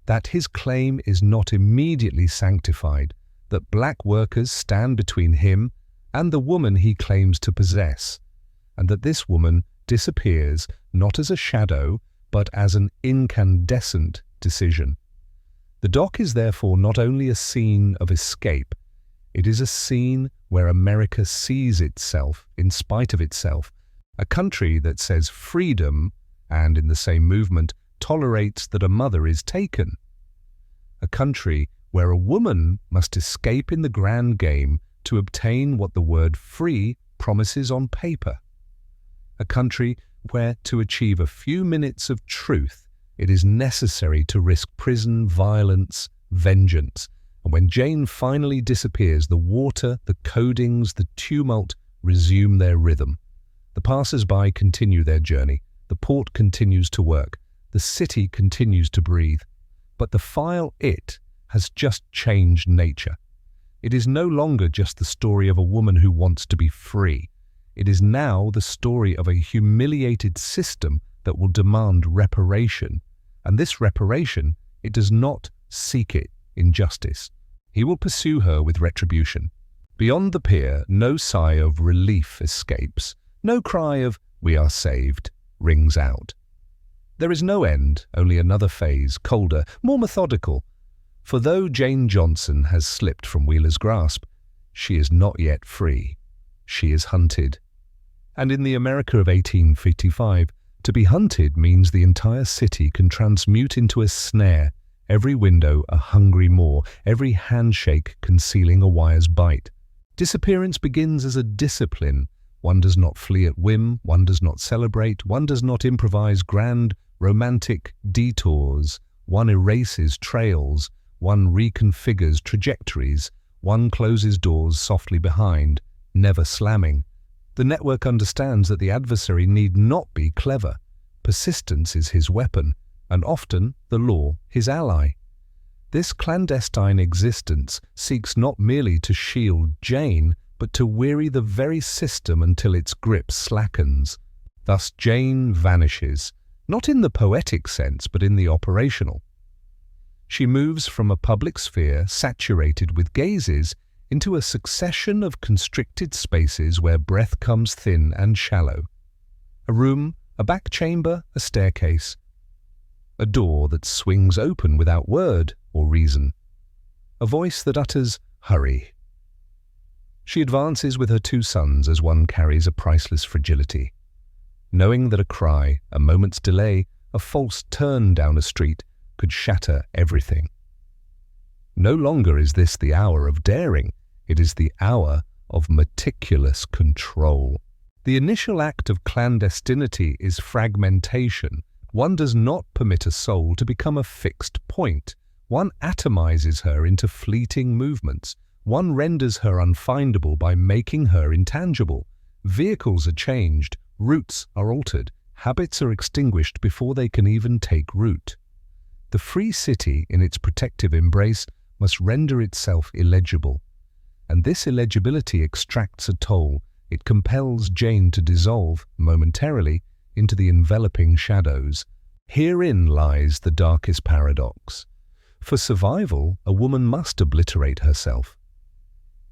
that his claim is not immediately sanctified, that black workers stand between him and the woman he claims to possess, and that this woman disappears not as a shadow, but as an incandescent decision. The dock is therefore not only a scene of escape, it is a scene where America sees itself in spite of itself, a country that says freedom and in the same movement tolerates that a mother is taken. A country where a woman must escape in the grand game to obtain what the word free promises on paper. A country where, to achieve a few minutes of truth, it is necessary to risk prison, violence, vengeance. And when Jane finally disappears, the water, the codings, the tumult resume their rhythm. The passers-by continue their journey. The port continues to work. The city continues to breathe. But the file, it, has just changed nature. It is no longer just the story of a woman who wants to be free. It is now the story of a humiliated system that will demand reparation. And this reparation, it does not seek it in justice. He will pursue her with retribution. Beyond the pier, no sigh of relief escapes. No cry of, "We are saved," rings out. There is no end, only another phase, colder, more methodical. For though Jane Johnson has slipped from Wheeler's grasp, she is not yet free. She is hunted. And in the America of 1855, to be hunted means the entire city can transmute into a snare, every window a hungry maw, every handshake concealing a wire's bite. Disappearance begins as a discipline. One does not flee at whim, one does not celebrate, one does not improvise grand, romantic detours. One erases trails, one reconfigures trajectories, one closes doors softly behind, never slamming. The network understands that the adversary need not be clever. Persistence is his weapon, and often the law his ally. This clandestine existence seeks not merely to shield Jane, but to weary the very system until its grip slackens. Thus Jane vanishes, not in the poetic sense, but in the operational. She moves from a public sphere saturated with gazes into a succession of constricted spaces where breath comes thin and shallow. A room, a back chamber, a staircase. A door that swings open without word or reason. A voice that utters, "Hurry." She advances with her two sons as one carries a priceless fragility. Knowing that a cry, a moment's delay, a false turn down a street could shatter everything. No longer is this the hour of daring, it is the hour of meticulous control. The initial act of clandestinity is fragmentation. One does not permit a soul to become a fixed point. One atomizes her into fleeting movements. One renders her unfindable by making her intangible. Vehicles are changed, routes are altered, habits are extinguished before they can even take root. The free city, in its protective embrace, must render itself illegible. And this illegibility extracts a toll. It compels Jane to dissolve, momentarily, into the enveloping shadows. Herein lies the darkest paradox. For survival, a woman must obliterate herself.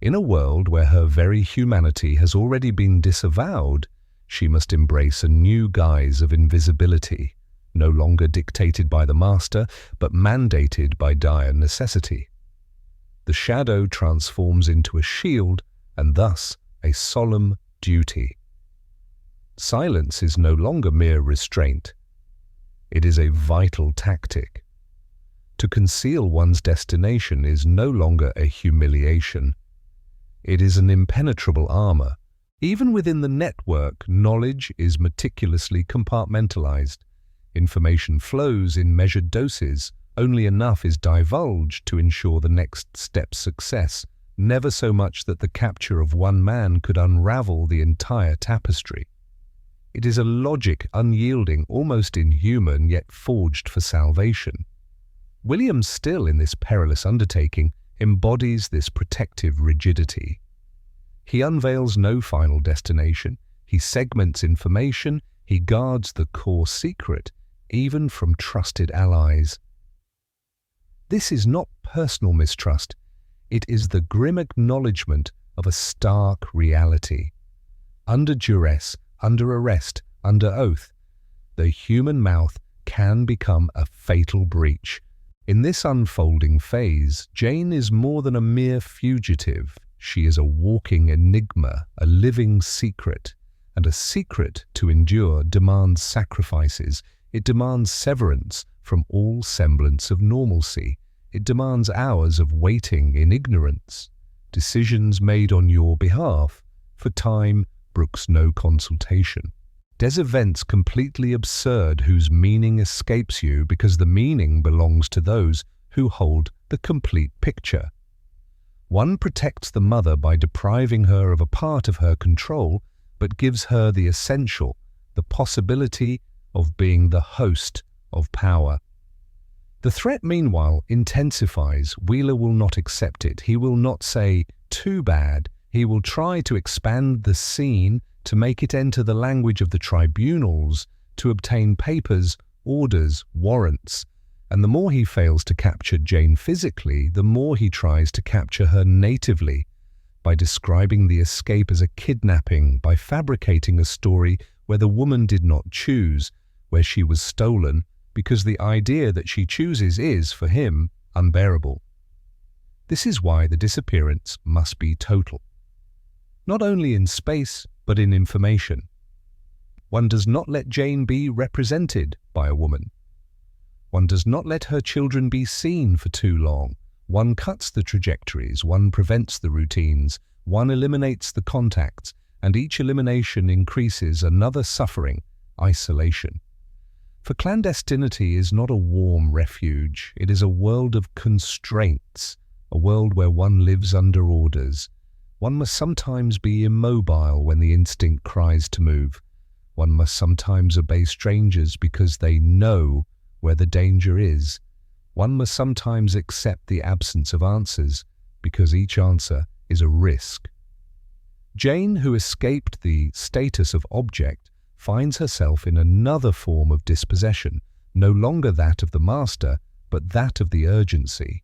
In a world where her very humanity has already been disavowed, she must embrace a new guise of invisibility, no longer dictated by the master, but mandated by dire necessity. The shadow transforms into a shield, and thus a solemn duty. Silence is no longer mere restraint. It is a vital tactic. To conceal one's destination is no longer a humiliation. It is an impenetrable armor. Even within the network, knowledge is meticulously compartmentalized. Information flows in measured doses. Only enough is divulged to ensure the next step's success, never so much that the capture of one man could unravel the entire tapestry. It is a logic unyielding, almost inhuman, yet forged for salvation. William Still, in this perilous undertaking, embodies this protective rigidity. He unveils no final destination. He segments information. He guards the core secret, even from trusted allies. This is not personal mistrust. It is the grim acknowledgement of a stark reality. Under duress, under arrest, under oath, the human mouth can become a fatal breach. In this unfolding phase, Jane is more than a mere fugitive. She is a walking enigma, a living secret. And a secret to endure demands sacrifices. It demands severance from all semblance of normalcy. It demands hours of waiting in ignorance. decisions made on your behalf, for time brooks no consultation. Des events completely absurd whose meaning escapes you because the meaning belongs to those who hold the complete picture. One protects the mother by depriving her of a part of her control, but gives her the essential, the possibility of being the host of power. The threat, meanwhile, intensifies. Wheeler will not accept it. He will not say, "Too bad." He will try to expand the scene, to make it enter the language of the tribunals, to obtain papers, orders, warrants. And the more he fails to capture Jane physically, the more he tries to capture her natively, by describing the escape as a kidnapping, by fabricating a story where the woman did not choose, where she was stolen, because the idea that she chooses is, for him, unbearable. This is why the disappearance must be total. Not only in space, but in information. One does not let Jane be represented by a woman. One does not let her children be seen for too long. One cuts the trajectories, one prevents the routines, one eliminates the contacts, and each elimination increases another suffering, isolation. For clandestinity is not a warm refuge, it is a world of constraints, a world where one lives under orders. One must sometimes be immobile when the instinct cries to move. One must sometimes obey strangers because they know where the danger is. One must sometimes accept the absence of answers because each answer is a risk. Jane, who escaped the status of object, finds herself in another form of dispossession, no longer that of the master, but that of the urgency.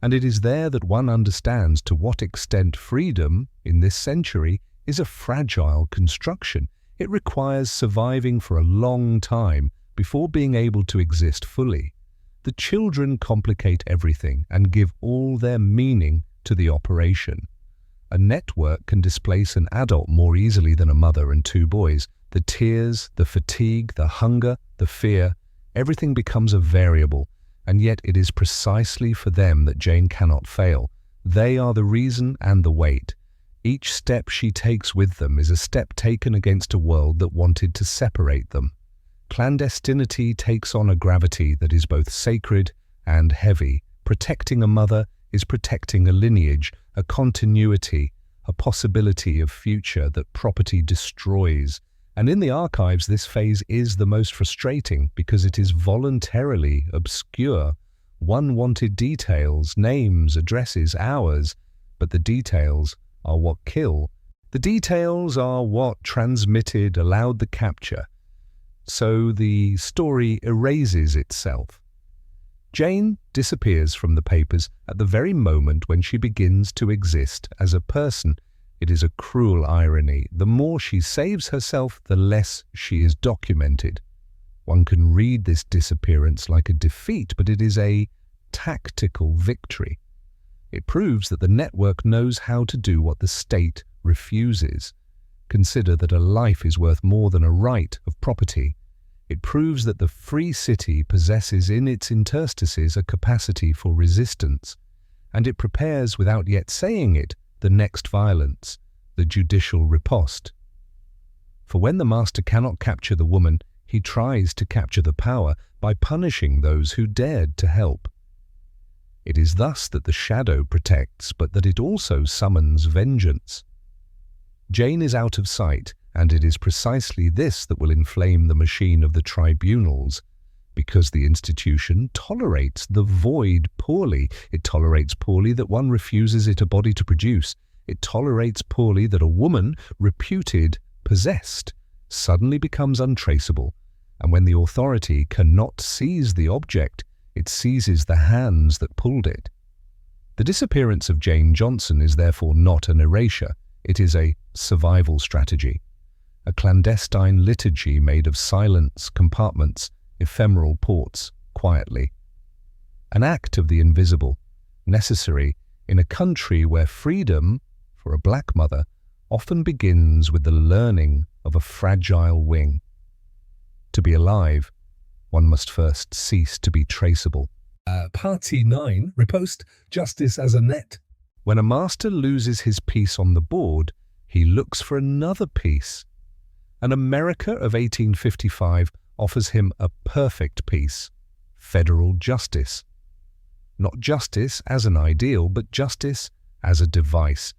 And it is there that one understands to what extent freedom, in this century, is a fragile construction. It requires surviving for a long time before being able to exist fully. The children complicate everything and give all their meaning to the operation. A network can displace an adult more easily than a mother and two boys. The tears, the fatigue, the hunger, the fear, everything becomes a variable, and yet it is precisely for them that Jane cannot fail. They are the reason and the weight. Each step she takes with them is a step taken against a world that wanted to separate them. Clandestinity takes on a gravity that is both sacred and heavy. Protecting a mother is protecting a lineage, a continuity, a possibility of future that property destroys. And in the archives, this phase is the most frustrating because it is voluntarily obscure. One wanted details, names, addresses, hours, but the details are what kill. The details are what transmitted, allowed the capture. So the story erases itself. Jane disappears from the papers at the very moment when she begins to exist as a person. It is a cruel irony. The more she saves herself, the less she is documented. One can read this disappearance like a defeat, but it is a tactical victory. It proves that the network knows how to do what the state refuses. Consider that a life is worth more than a right of property. It proves that the free city possesses in its interstices a capacity for resistance, and it prepares, without yet saying it, the next violence, the judicial riposte. For when the master cannot capture the woman, he tries to capture the power by punishing those who dared to help. It is thus that the shadow protects, but that it also summons vengeance. Jane is out of sight, and it is precisely this that will inflame the machine of the tribunals, because the institution tolerates the void poorly. It tolerates poorly that one refuses it a body to produce. It tolerates poorly that a woman, reputed possessed, suddenly becomes untraceable, and when the authority cannot seize the object, it seizes the hands that pulled it. The disappearance of Jane Johnson is therefore not an erasure. It is a survival strategy, a clandestine liturgy made of silence, compartments, ephemeral ports, quietly. An act of the invisible, necessary in a country where freedom, for a black mother, often begins with the learning of a fragile wing. To be alive, one must first cease to be traceable. Party 9, Repost Justice as a Net. When a master loses his piece on the board, he looks for another piece. An America of 1855 offers him a perfect piece: federal justice. Not justice as an ideal, but justice as a device.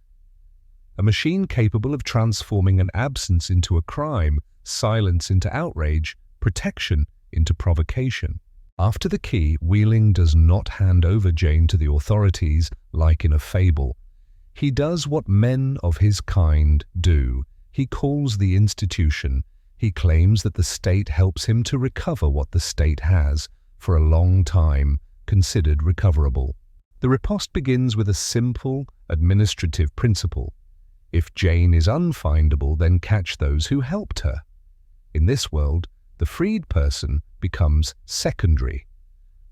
A machine capable of transforming an absence into a crime, silence into outrage, protection into provocation. After the key, Wheeling does not hand over Jane to the authorities like in a fable. He does what men of his kind do. He calls the institution. He claims that the state helps him to recover what the state has, for a long time, considered recoverable. The riposte begins with a simple administrative principle. If Jane is unfindable, then catch those who helped her. In this world, the freed person becomes secondary.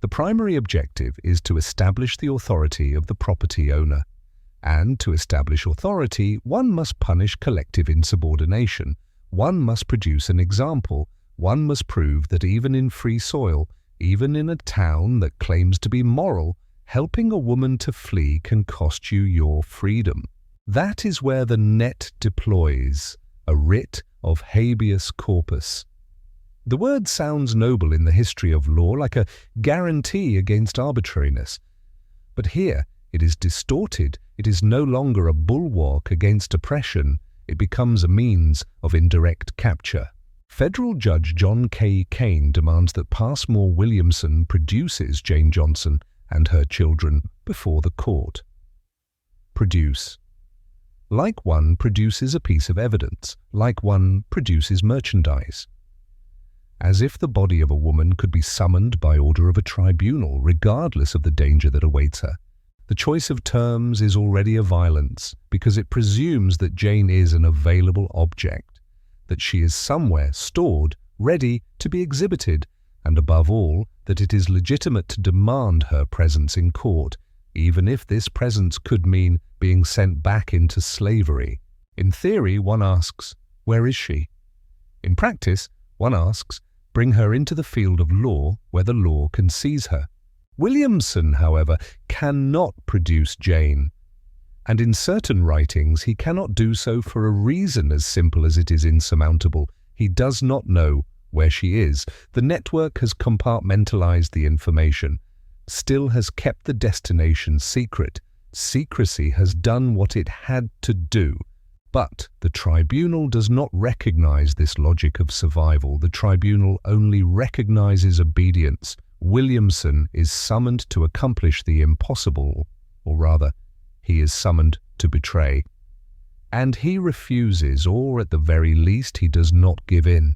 The primary objective is to establish the authority of the property owner. And to establish authority, one must punish collective insubordination. One must produce an example. One must prove that even in free soil, even in a town that claims to be moral, helping a woman to flee can cost you your freedom. That is where the net deploys, a writ of habeas corpus. The word sounds noble in the history of law, like a guarantee against arbitrariness. But here it is distorted. It is no longer a bulwark against oppression. It becomes a means of indirect capture. Federal Judge John K. Kane demands that Passmore Williamson produces Jane Johnson and her children before the court. Produce. Like one produces a piece of evidence, like one produces merchandise. As if the body of a woman could be summoned by order of a tribunal, regardless of the danger that awaits her. The choice of terms is already a violence, because it presumes that Jane is an available object, that she is somewhere stored, ready to be exhibited, and above all, that it is legitimate to demand her presence in court, even if this presence could mean being sent back into slavery. In theory, one asks, where is she? In practice, one asks, bring her into the field of law where the law can seize her. Williamson, however, cannot produce Jane, and in certain writings he cannot do so for a reason as simple as it is insurmountable. He does not know where she is. The network has compartmentalized the information, still has kept the destination secret. Secrecy has done what it had to do. But the tribunal does not recognize this logic of survival. The tribunal only recognizes obedience. Williamson is summoned to accomplish the impossible, or rather, he is summoned to betray. And he refuses, or at the very least, he does not give in.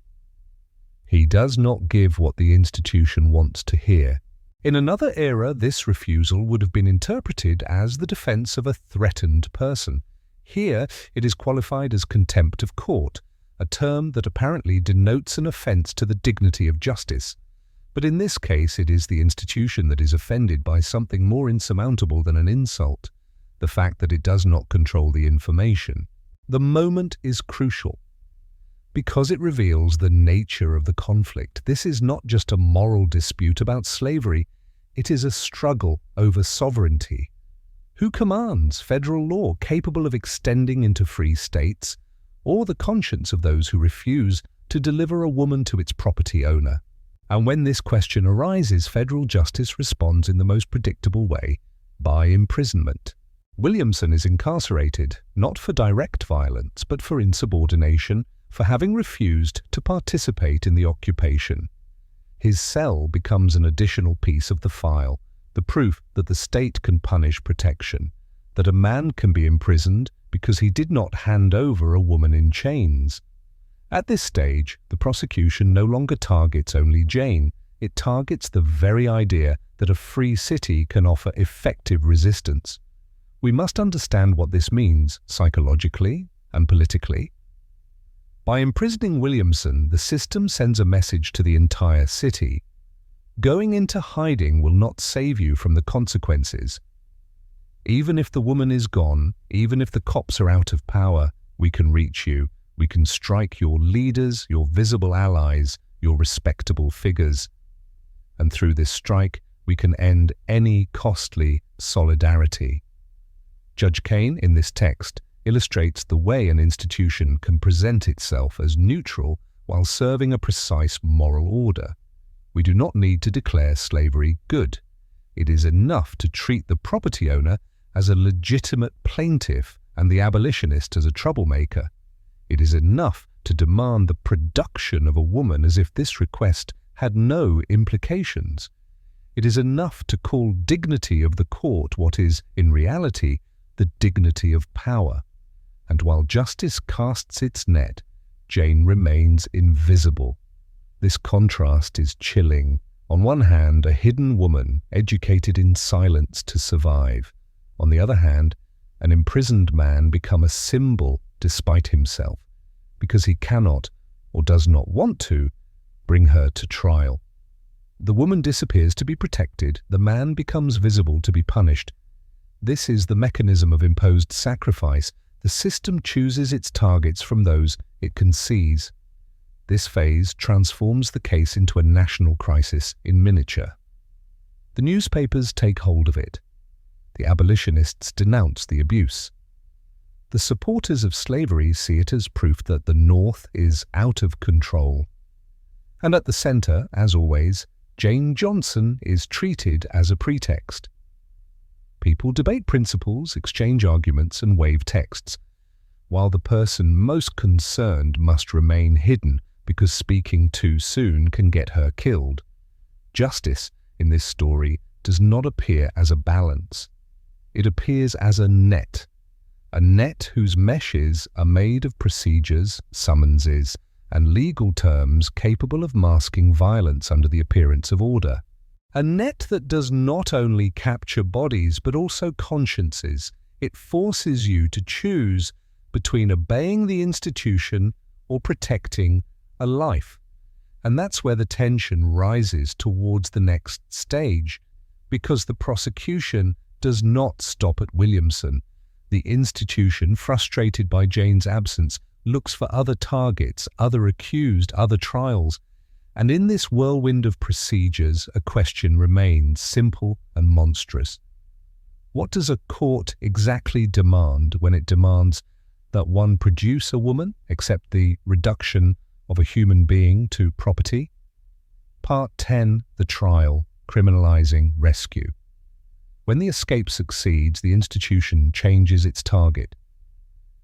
He does not give what the institution wants to hear. In another era, this refusal would have been interpreted as the defense of a threatened person. Here, it is qualified as contempt of court, a term that apparently denotes an offense to the dignity of justice. But in this case, it is the institution that is offended by something more insurmountable than an insult, the fact that it does not control the information. The moment is crucial, because it reveals the nature of the conflict. This is not just a moral dispute about slavery, it is a struggle over sovereignty. Who commands federal law capable of extending into free states, or the conscience of those who refuse to deliver a woman to its property owner? And when this question arises, federal justice responds in the most predictable way, by imprisonment. Williamson is incarcerated, not for direct violence, but for insubordination, for having refused to participate in the occupation. His cell becomes an additional piece of the file, the proof that the state can punish protection, that a man can be imprisoned because he did not hand over a woman in chains. At this stage, the prosecution no longer targets only Jane, it targets the very idea that a free city can offer effective resistance. We must understand what this means psychologically and politically. By imprisoning Williamson, the system sends a message to the entire city. Going into hiding will not save you from the consequences. Even if the woman is gone, even if the cops are out of power, we can reach you. We can strike your leaders, your visible allies, your respectable figures. And through this strike, we can end any costly solidarity. Judge Kane, in this text, illustrates the way an institution can present itself as neutral while serving a precise moral order. We do not need to declare slavery good. It is enough to treat the property owner as a legitimate plaintiff and the abolitionist as a troublemaker. It is enough to demand the production of a woman as if this request had no implications. It is enough to call dignity of the court what is, in reality, the dignity of power. And while justice casts its net, Jane remains invisible. This contrast is chilling. On one hand, a hidden woman, educated in silence to survive. On the other hand, an imprisoned man become a symbol despite himself, because he cannot, or does not want to, bring her to trial. The woman disappears to be protected, the man becomes visible to be punished. This is the mechanism of imposed sacrifice. The system chooses its targets from those it can seize. This phase transforms the case into a national crisis in miniature. The newspapers take hold of it. The abolitionists denounce the abuse. The supporters of slavery see it as proof that the North is out of control. And at the center, as always, Jane Johnson is treated as a pretext. People debate principles, exchange arguments, and wave texts, while the person most concerned must remain hidden because speaking too soon can get her killed. Justice, in this story, does not appear as a balance. It appears as a net whose meshes are made of procedures, summonses, and legal terms capable of masking violence under the appearance of order. A net that does not only capture bodies but also consciences. It forces you to choose between obeying the institution or protecting a life. And that's where the tension rises towards the next stage, because the prosecution does not stop at Williamson. The institution, frustrated by Jane's absence, looks for other targets, other accused, other trials. And in this whirlwind of procedures, a question remains, simple and monstrous. What does a court exactly demand when it demands that one produce a woman, accept the reduction of a human being to property? Part 10, the trial, criminalizing rescue. When the escape succeeds, the institution changes its target.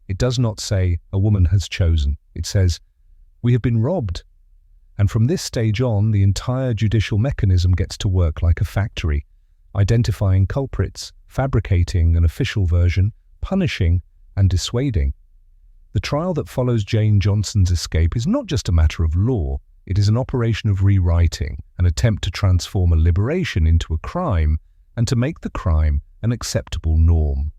It does not say, a woman has chosen. It says, we have been robbed. And from this stage on, the entire judicial mechanism gets to work like a factory, identifying culprits, fabricating an official version, punishing and dissuading. The trial that follows Jane Johnson's escape is not just a matter of law, it is an operation of rewriting, an attempt to transform a liberation into a crime and to make the crime an acceptable norm.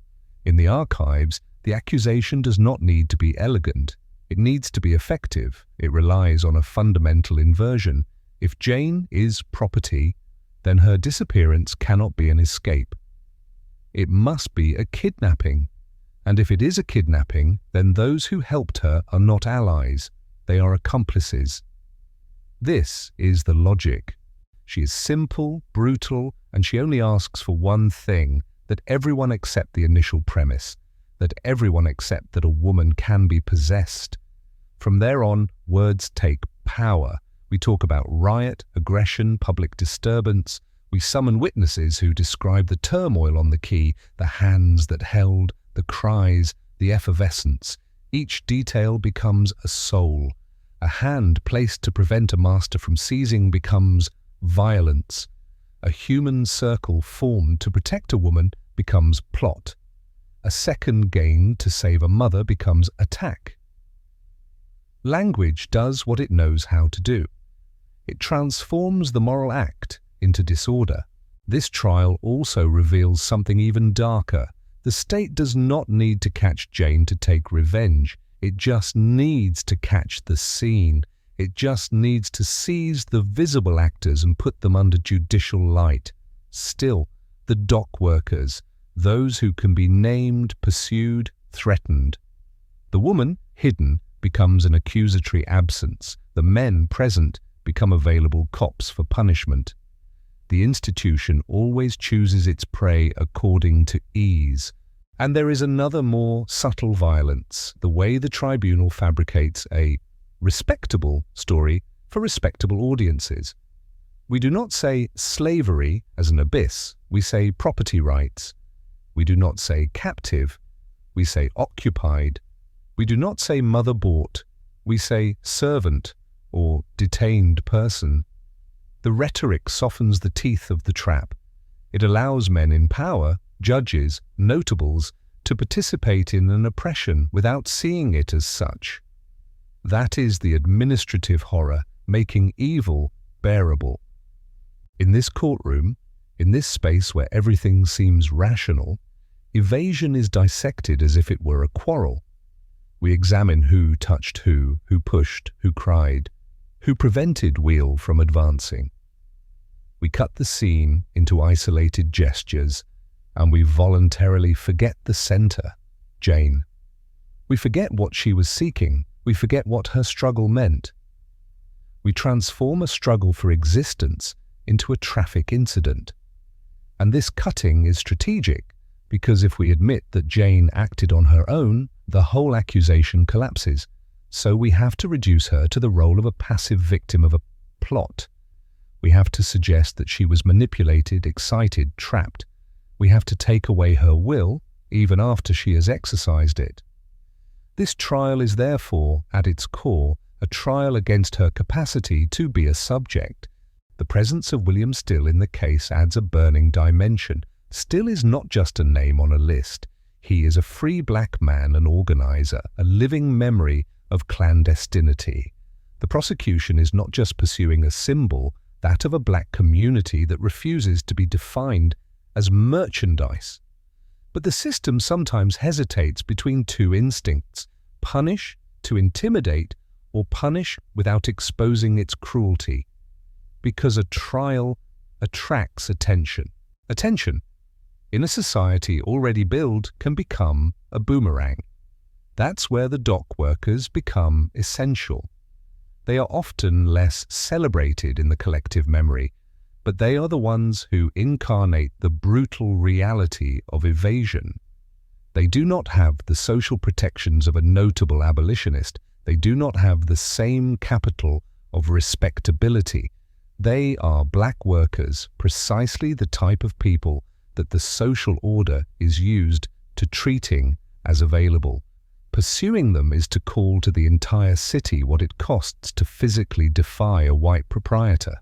In the archives, the accusation does not need to be elegant. It needs to be effective. It relies on a fundamental inversion. If Jane is property, then her disappearance cannot be an escape. It must be a kidnapping. And if it is a kidnapping, then those who helped her are not allies. They are accomplices. This is the logic. She is simple, brutal, and she only asks for one thing, that everyone accept the initial premise, that everyone accept that a woman can be possessed. From there on, words take power. We talk about riot, aggression, public disturbance. We summon witnesses who describe the turmoil on the quay, the hands that held, the cries, the effervescence. Each detail becomes a soul. A hand placed to prevent a master from seizing becomes violence. A human circle formed to protect a woman becomes plot. A second gained to save a mother becomes attack. Language does what it knows how to do. It transforms the moral act into disorder. This trial also reveals something even darker. The state does not need to catch Jane to take revenge. It just needs to catch the scene. It just needs to seize the visible actors and put them under judicial light. Still, the dock workers, those who can be named, pursued, threatened. The woman, hidden, becomes an accusatory absence. The men, present, become available cops for punishment. The institution always chooses its prey according to ease. And there is another more subtle violence, the way the tribunal fabricates a respectable story for respectable audiences. We do not say slavery as an abyss, we say property rights. We do not say captive, we say occupied. We do not say mother bought, we say servant or detained person. The rhetoric softens the teeth of the trap. It allows men in power, judges, notables, to participate in an oppression without seeing it as such. That is the administrative horror making evil bearable. In this courtroom, in this space where everything seems rational, evasion is dissected as if it were a quarrel. We examine who touched who pushed, who cried, who prevented wheel from advancing. We cut the scene into isolated gestures, and we voluntarily forget the center, Jane. We forget what she was seeking. We forget what her struggle meant. We transform a struggle for existence into a traffic incident. And this cutting is strategic, because if we admit that Jane acted on her own, the whole accusation collapses. So we have to reduce her to the role of a passive victim of a plot. We have to suggest that she was manipulated, excited, trapped. We have to take away her will, even after she has exercised it. This trial is therefore, at its core, a trial against her capacity to be a subject. The presence of William Still in the case adds a burning dimension. Still is not just a name on a list. He is a free black man, an organizer, a living memory of clandestinity. The prosecution is not just pursuing a symbol, that of a black community that refuses to be defined as merchandise. But the system sometimes hesitates between two instincts: punish to intimidate, or punish without exposing its cruelty. Because a trial attracts attention. Attention, in a society already built, can become a boomerang. That's where the dock workers become essential. They are often less celebrated in the collective memory, but they are the ones who incarnate the brutal reality of evasion. They do not have the social protections of a notable abolitionist. They do not have the same capital of respectability. They are black workers, precisely the type of people that the social order is used to treating as available. Pursuing them is to call to the entire city what it costs to physically defy a white proprietor.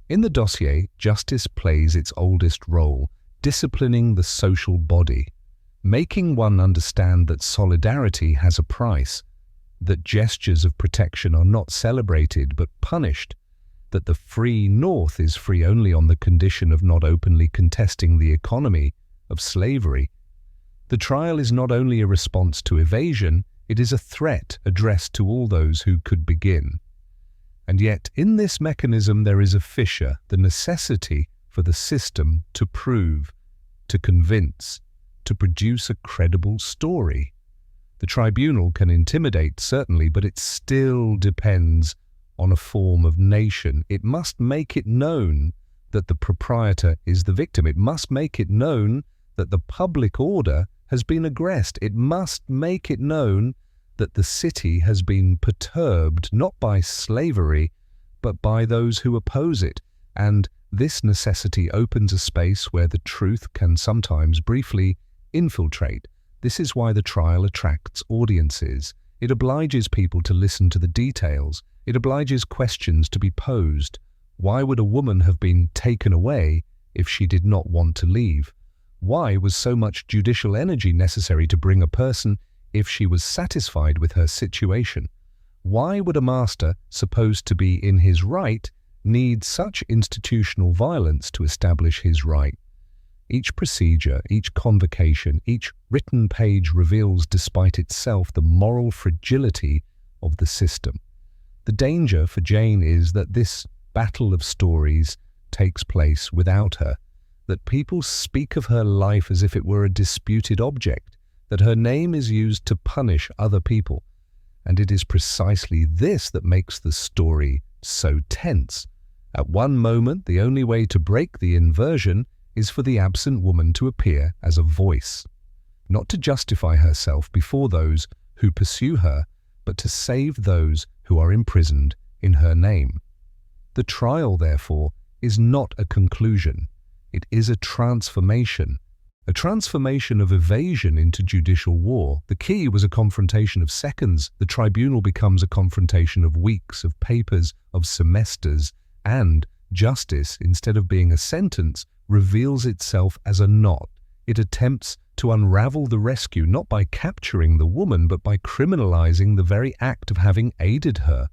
In the dossier, justice plays its oldest role, disciplining the social body, making one understand that solidarity has a price, that gestures of protection are not celebrated but punished, that the free North is free only on the condition of not openly contesting the economy of slavery. The trial is not only a response to evasion, it is a threat addressed to all those who could begin. And yet, in this mechanism there is a fissure, the necessity for the system to prove, to convince, to produce a credible story. The tribunal can intimidate, certainly, but it still depends on a form of nation. It must make it known that the proprietor is the victim. It must make it known that the public order has been aggressed. It must make it known that the city has been perturbed not by slavery, but by those who oppose it. And this necessity opens a space where the truth can sometimes briefly infiltrate. This is why the trial attracts audiences. It obliges people to listen to the details. It obliges questions to be posed. Why would a woman have been taken away if she did not want to leave? Why was so much judicial energy necessary to bring a person if she was satisfied with her situation? Why would a master, supposed to be in his right, need such institutional violence to establish his right? Each procedure, each convocation, each written page reveals, despite itself, the moral fragility of the system. The danger for Jane is that this battle of stories takes place without her, that people speak of her life as if it were a disputed object, that her name is used to punish other people. And it is precisely this that makes the story so tense. At one moment, the only way to break the inversion is for the absent woman to appear as a voice. not to justify herself before those who pursue her, but to save those who are imprisoned in her name. The trial, therefore, is not a conclusion. It is a transformation of evasion into judicial war. The key was a confrontation of seconds. The tribunal becomes a confrontation of weeks, of papers, of semesters, and justice, instead of being a sentence, reveals itself as a knot. It attempts to unravel the rescue not by capturing the woman, but by criminalizing the very act of having aided her.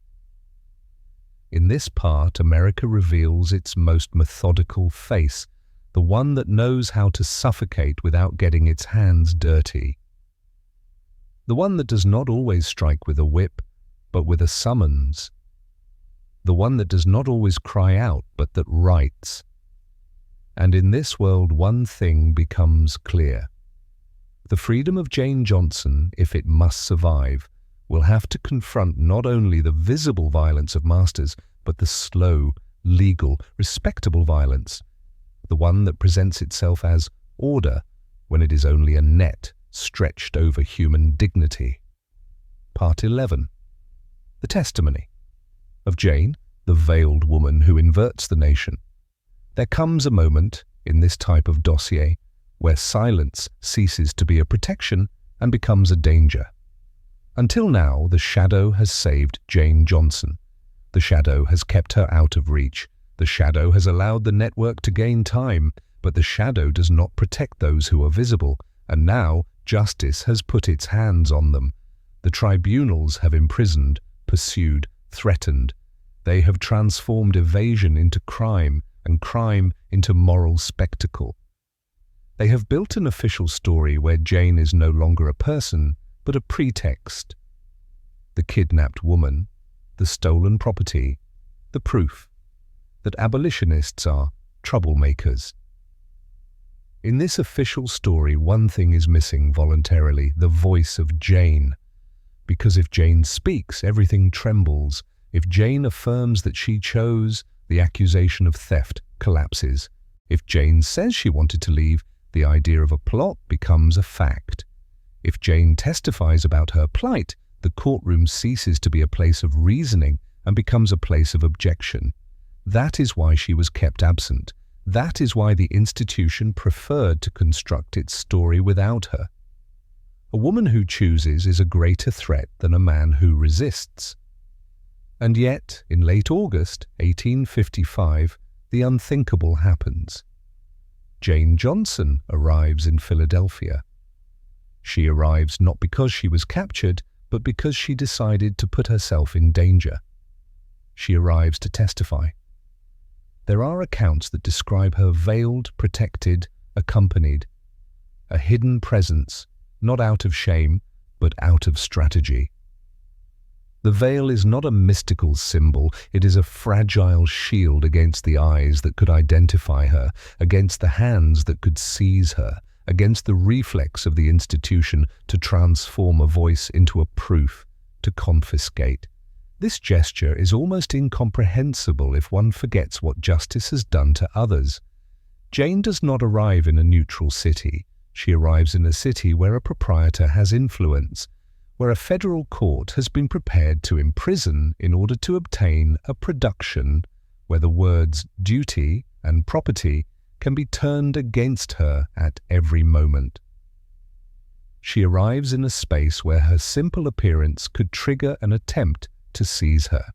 In this part, America reveals its most methodical face, the one that knows how to suffocate without getting its hands dirty. The one that does not always strike with a whip, but with a summons. The one that does not always cry out, but that writes. And in this world, one thing becomes clear. The freedom of Jane Johnson, if it must survive, will have to confront not only the visible violence of masters, but the slow, legal, respectable violence, the one that presents itself as order when it is only a net stretched over human dignity. Part 11. The testimony of Jane, the veiled woman who inverts the nation. There comes a moment in this type of dossier where silence ceases to be a protection and becomes a danger. Until now, the shadow has saved Jane Johnson. The shadow has kept her out of reach. The shadow has allowed the network to gain time, but the shadow does not protect those who are visible, and now justice has put its hands on them. The tribunals have imprisoned, pursued, threatened. They have transformed evasion into crime, and crime into moral spectacle. They have built an official story where Jane is no longer a person, but a pretext. The kidnapped woman, the stolen property, the proof that abolitionists are troublemakers. In this official story, one thing is missing voluntarily, the voice of Jane. Because if Jane speaks, everything trembles. If Jane affirms that she chose, the accusation of theft collapses. If Jane says she wanted to leave, the idea of a plot becomes a fact. If Jane testifies about her plight, the courtroom ceases to be a place of reasoning and becomes a place of objection. That is why she was kept absent. That is why the institution preferred to construct its story without her. A woman who chooses is a greater threat than a man who resists. And yet, in late August 1855, the unthinkable happens. Jane Johnson arrives in Philadelphia. She arrives not because she was captured, but because she decided to put herself in danger. She arrives to testify. There are accounts that describe her veiled, protected, accompanied, a hidden presence, not out of shame, but out of strategy. The veil is not a mystical symbol, it is a fragile shield against the eyes that could identify her, against the hands that could seize her, against the reflex of the institution to transform a voice into a proof, to confiscate. This gesture is almost incomprehensible if one forgets what justice has done to others. Jane does not arrive in a neutral city. She arrives in a city where a proprietor has influence, where a federal court has been prepared to imprison in order to obtain a production where the words duty and property can be turned against her at every moment. She arrives in a space where her simple appearance could trigger an attempt to seize her.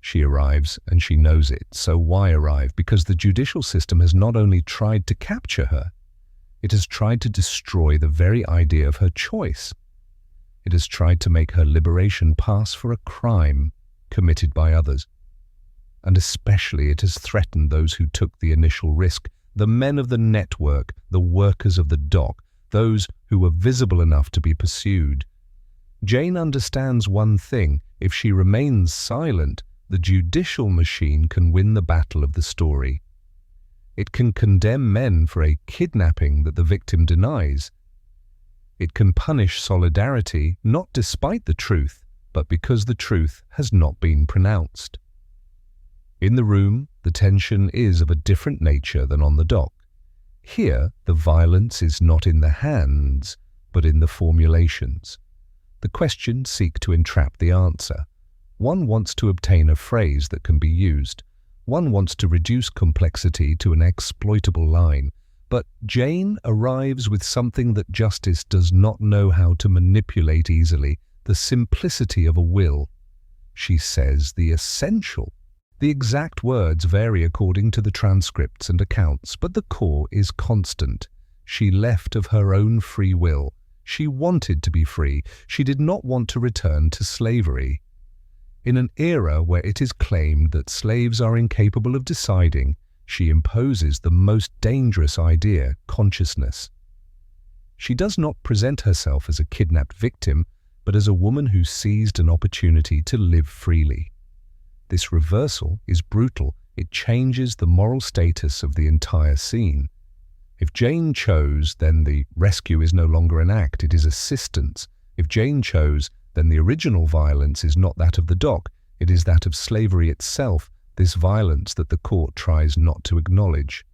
She arrives and she knows it. So why arrive? Because the judicial system has not only tried to capture her, it has tried to destroy the very idea of her choice. It has tried to make her liberation pass for a crime committed by others. And especially it has threatened those who took the initial risk, the men of the network, the workers of the dock, those who were visible enough to be pursued. Jane understands one thing: if she remains silent, the judicial machine can win the battle of the story. It can condemn men for a kidnapping that the victim denies. It can punish solidarity not despite the truth, but because the truth has not been pronounced. In the room, the tension is of a different nature than on the dock. Here, the violence is not in the hands, but in the formulations. The questions seek to entrap the answer. One wants to obtain a phrase that can be used. One wants to reduce complexity to an exploitable line. But Jane arrives with something that justice does not know how to manipulate easily, the simplicity of a will. She says the essential. The exact words vary according to the transcripts and accounts, but the core is constant. She left of her own free will. She wanted to be free. She did not want to return to slavery. In an era where it is claimed that slaves are incapable of deciding, she imposes the most dangerous idea, consciousness. She does not present herself as a kidnapped victim, but as a woman who seized an opportunity to live freely. This reversal is brutal. It changes the moral status of the entire scene. If Jane chose, then the rescue is no longer an act, it is assistance. If Jane chose, then the original violence is not that of the dock, it is that of slavery itself, this violence that the court tries not to acknowledge.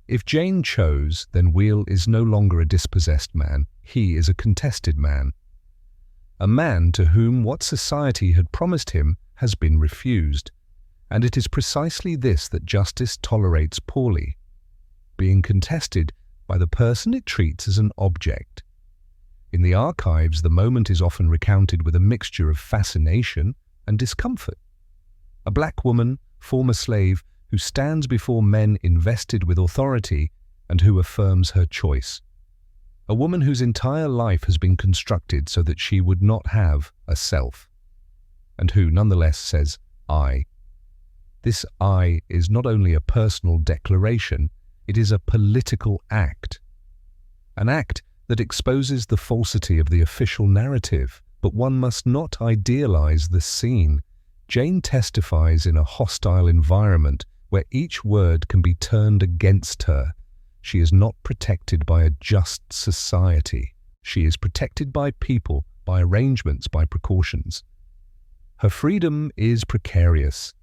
If Jane chose, then Wheel is no longer a dispossessed man, he is a contested man. A man to whom what society had promised him has been refused, and it is precisely this that justice tolerates poorly, being contested by the person it treats as an object. In the archives, the moment is often recounted with a mixture of fascination and discomfort. A black woman, former slave, who stands before men invested with authority and who affirms her choice. A woman whose entire life has been constructed so that she would not have a self, and who nonetheless says, I. This I is not only a personal declaration, it is a political act. An act that exposes the falsity of the official narrative, but one must not idealize the scene. Jane testifies in a hostile environment where each word can be turned against her. She is not protected by a just society. She is protected by people, by arrangements, by precautions. Her freedom is precarious.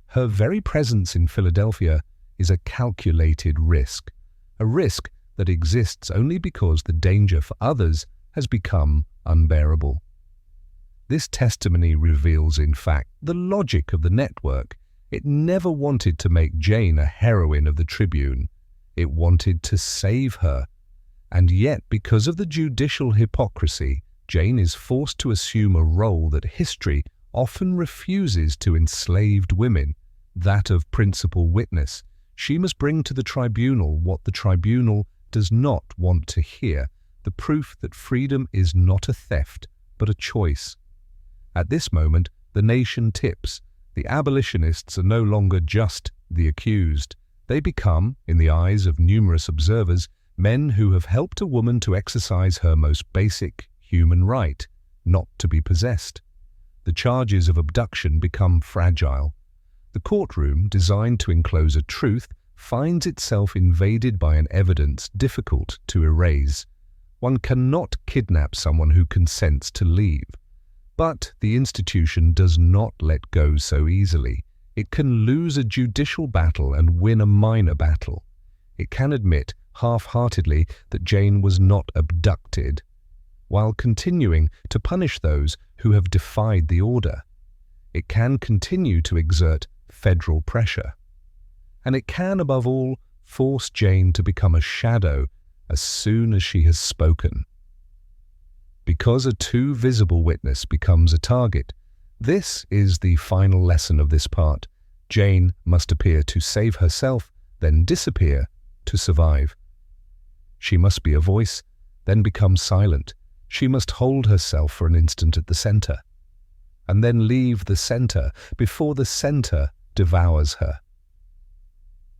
Her very presence in Philadelphia is a calculated risk, a risk that exists only because the danger for others has become unbearable. This testimony reveals, in fact, the logic of the network. It never wanted to make Jane a heroine of the Tribune. It wanted to save her. And yet, because of the judicial hypocrisy, Jane is forced to assume a role that history often refuses to enslaved women, that of principal witness. She must bring to the tribunal what the tribunal does not want to hear, the proof that freedom is not a theft, but a choice. At this moment, the nation tips. The abolitionists are no longer just the accused. They become, in the eyes of numerous observers, men who have helped a woman to exercise her most basic human right, not to be possessed. The charges of abduction become fragile. The courtroom, designed to enclose a truth, finds itself invaded by an evidence difficult to erase. One cannot kidnap someone who consents to leave. But the institution does not let go so easily. It can lose a judicial battle and win a minor battle. It can admit half-heartedly that Jane was not abducted, while continuing to punish those who have defied the order. It can continue to exert federal pressure. And it can, above all, force Jane to become a shadow as soon as she has spoken. Because a too visible witness becomes a target, this is the final lesson of this part. Jane must appear to save herself, then disappear to survive. She must be a voice, then become silent. She must hold herself for an instant at the center, and then leave the center before the center devours her.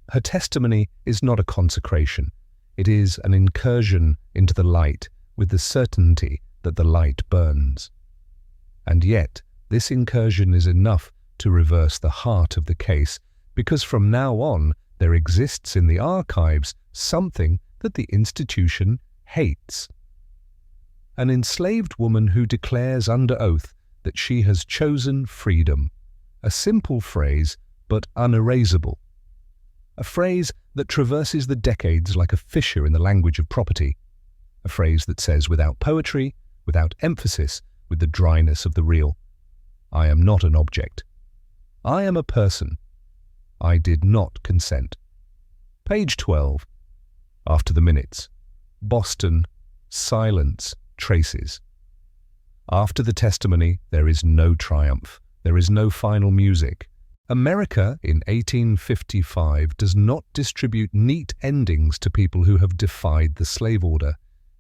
Her testimony is not a consecration. It is an incursion into the light with the certainty that the light burns. And yet, this incursion is enough to reverse the heart of the case, because from now on there exists in the archives something that the institution hates. An enslaved woman who declares under oath that she has chosen freedom. A simple phrase, but unerasable. A phrase that traverses the decades like a fissure in the language of property, a phrase that says without poetry, without emphasis, with the dryness of the real, I am not an object. I am a person. I did not consent. Page 12. After the minutes. Boston. Silence. Traces. After the testimony, there is no triumph. There is no final music. America in 1855 does not distribute neat endings to people who have defied the slave order.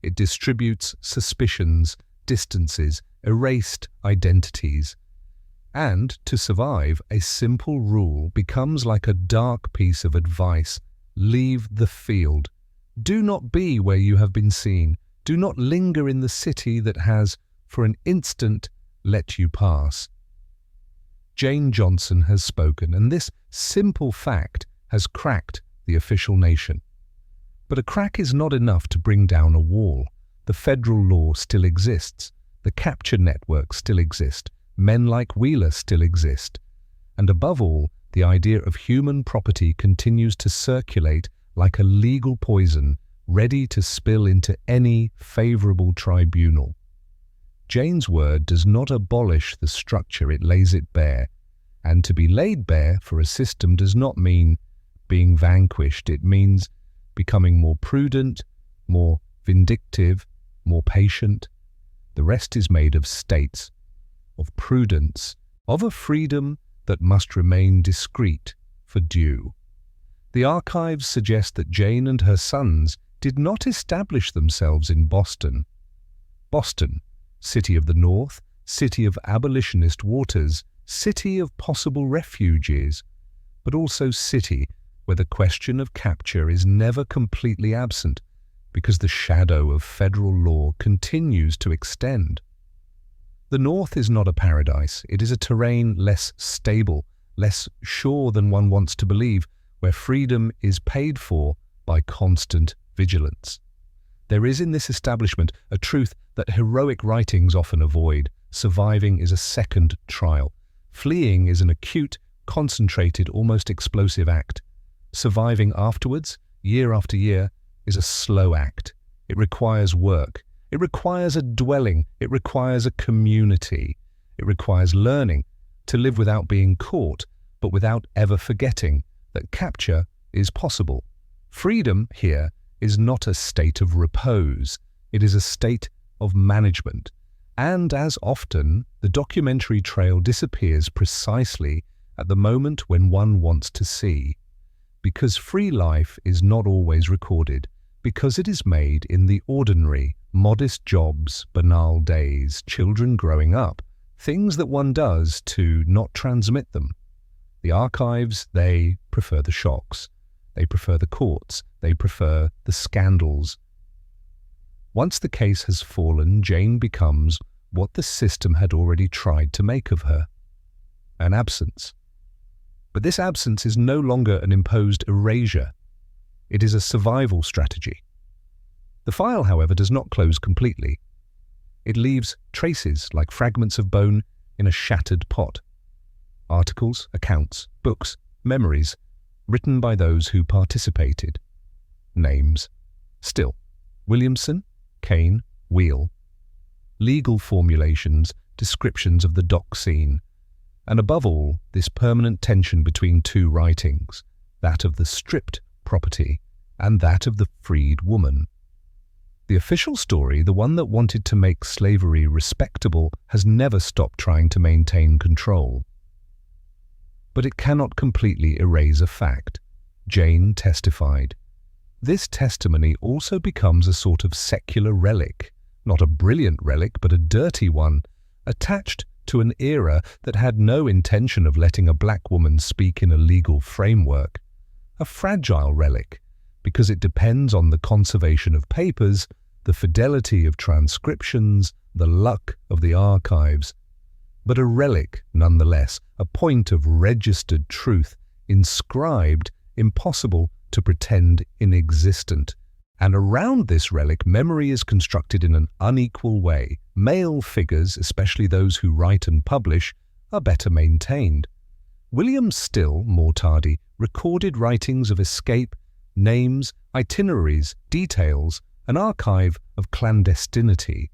It distributes suspicions, distances, erased identities. And, to survive, a simple rule becomes like a dark piece of advice. Leave the field. Do not be where you have been seen. Do not linger in the city that has, for an instant, let you pass. Jane Johnson has spoken, and this simple fact has cracked the official nation. But a crack is not enough to bring down a wall. The federal law still exists. The capture networks still exist. Men like Wheeler still exist. And above all, the idea of human property continues to circulate like a legal poison, ready to spill into any favorable tribunal. Jane's word does not abolish the structure, it lays it bare. And to be laid bare for a system does not mean being vanquished. It means becoming more prudent, more vindictive, more patient. The rest is made of states, of prudence, of a freedom that must remain discreet for due. The archives suggest that Jane and her sons did not establish themselves in Boston. Boston, city of the North, city of abolitionist waters, city of possible refugees, but also city where the question of capture is never completely absent because the shadow of federal law continues to extend. The North is not a paradise. It is a terrain less stable, less sure than one wants to believe, where freedom is paid for by constant vigilance. There is in this establishment a truth that heroic writings often avoid. Surviving is a second trial. Fleeing is an acute, concentrated, almost explosive act. Surviving afterwards, year after year, is a slow act. It requires work. It requires a dwelling. It requires a community. It requires learning to live without being caught, but without ever forgetting that capture is possible. Freedom here is not a state of repose. It is a state of management. And as often, the documentary trail disappears precisely at the moment when one wants to see. Because free life is not always recorded, because it is made in the ordinary, modest jobs, banal days, children growing up, things that one does to not transmit them. The archives, they prefer the shocks. They prefer the courts. They prefer the scandals. Once the case has fallen, Jane becomes what the system had already tried to make of her, an absence. But this absence is no longer an imposed erasure. It is a survival strategy. The file, however, does not close completely. It leaves traces like fragments of bone in a shattered pot. Articles, accounts, books, memories, written by those who participated. Names. Still, Williamson, Kane, Wheel. Legal formulations, descriptions of the dock scene. And above all, this permanent tension between two writings, that of the stripped property and that of the freed woman. The official story, the one that wanted to make slavery respectable, has never stopped trying to maintain control. But it cannot completely erase a fact. Jane testified. This testimony also becomes a sort of secular relic, not a brilliant relic, but a dirty one, attached to an era that had no intention of letting a black woman speak in a legal framework. A fragile relic, because it depends on the conservation of papers, the fidelity of transcriptions, the luck of the archives. But a relic, nonetheless, a point of registered truth, inscribed, impossible to pretend inexistent. And around this relic, memory is constructed in an unequal way. Male figures, especially those who write and publish, are better maintained. William Still, more tardy, recorded writings of escape names, itineraries, details, an archive of clandestinity.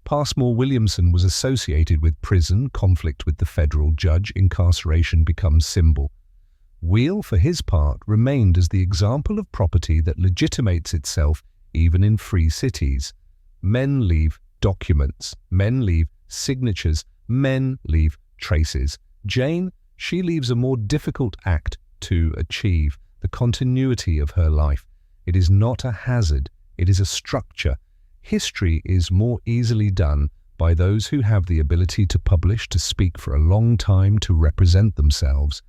Passmore Williamson was associated with prison, conflict with the federal judge, incarceration becomes symbol. Wheel, for his part, remained as the example of property that legitimates itself even in free cities. Men leave documents, men leave signatures, men leave traces. Jane, she leaves a more difficult act to achieve, the continuity of her life. It is not a hazard, it is a structure. History is more easily done by those who have the ability to publish, to speak for a long time, to represent themselves.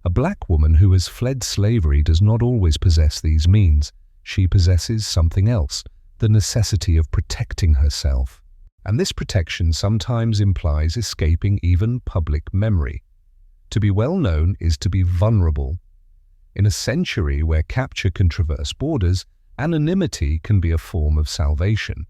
A black woman who has fled slavery does not always possess these means. She possesses something else, the necessity of protecting herself. And this protection sometimes implies escaping even public memory. To be well known is to be vulnerable. In a century where capture can traverse borders, anonymity can be a form of salvation.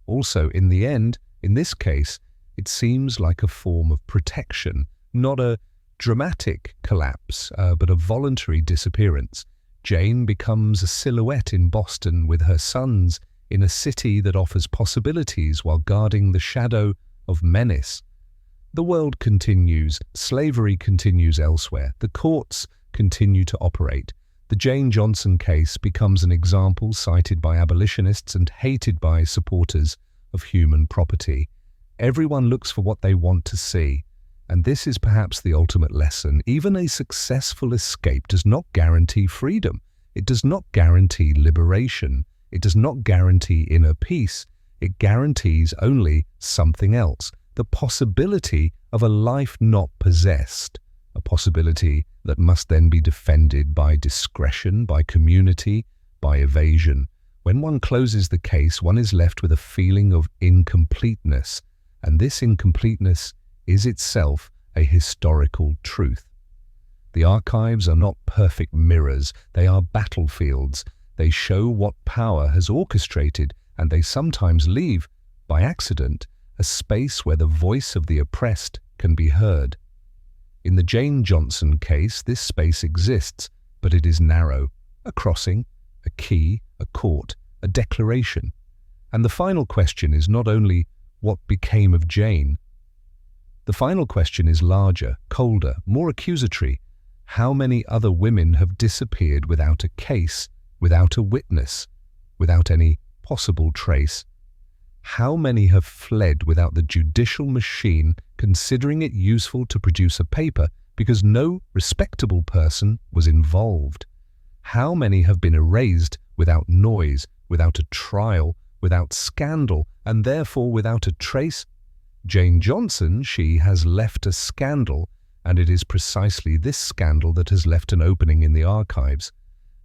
Also, in the end, in this case, it seems like a form of protection, not a dramatic collapse, but a voluntary disappearance. Jane becomes a silhouette in Boston with her sons, in a city that offers possibilities while guarding the shadow of menace. The world continues, slavery continues elsewhere, the courts continue to operate. The Jane Johnson case becomes an example cited by abolitionists and hated by supporters of human property. Everyone looks for what they want to see, and this is perhaps the ultimate lesson. Even a successful escape does not guarantee freedom. It does not guarantee liberation. It does not guarantee inner peace. It guarantees only something else, the possibility of a life not possessed, a possibility that must then be defended by discretion, by community, by evasion. When one closes the case, one is left with a feeling of incompleteness, and this incompleteness is itself a historical truth. The archives are not perfect mirrors, they are battlefields. They show what power has orchestrated, and they sometimes leave, by accident, a space where the voice of the oppressed can be heard. In the Jane Johnson case, this space exists, but it is narrow, a crossing, a key, a court, a declaration. And the final question is not only what became of Jane. The final question is larger, colder, more accusatory. How many other women have disappeared without a case, without a witness, without any possible trace? How many have fled without the judicial machine considering it useful to produce a paper because no respectable person was involved? How many have been erased without noise, without a trial, without scandal, and therefore without a trace? Jane Johnson, she has left a scandal, and it is precisely this scandal that has left an opening in the archives,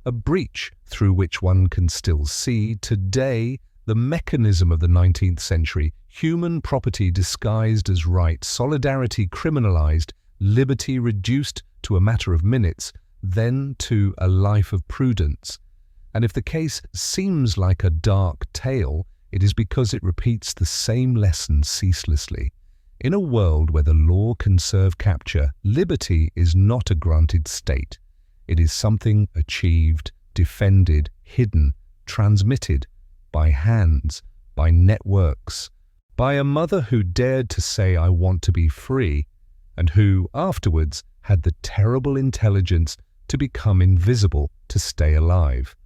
a breach through which one can still see today the mechanism of the 19th century, human property disguised as right, solidarity criminalized, liberty reduced to a matter of minutes, then to a life of prudence. And if the case seems like a dark tale, it is because it repeats the same lesson ceaselessly. In a world where the law can serve capture, liberty is not a granted state. It is something achieved, defended, hidden, transmitted, by hands, by networks, by a mother who dared to say, "I want to be free," and who, afterwards, had the terrible intelligence to become invisible to stay alive.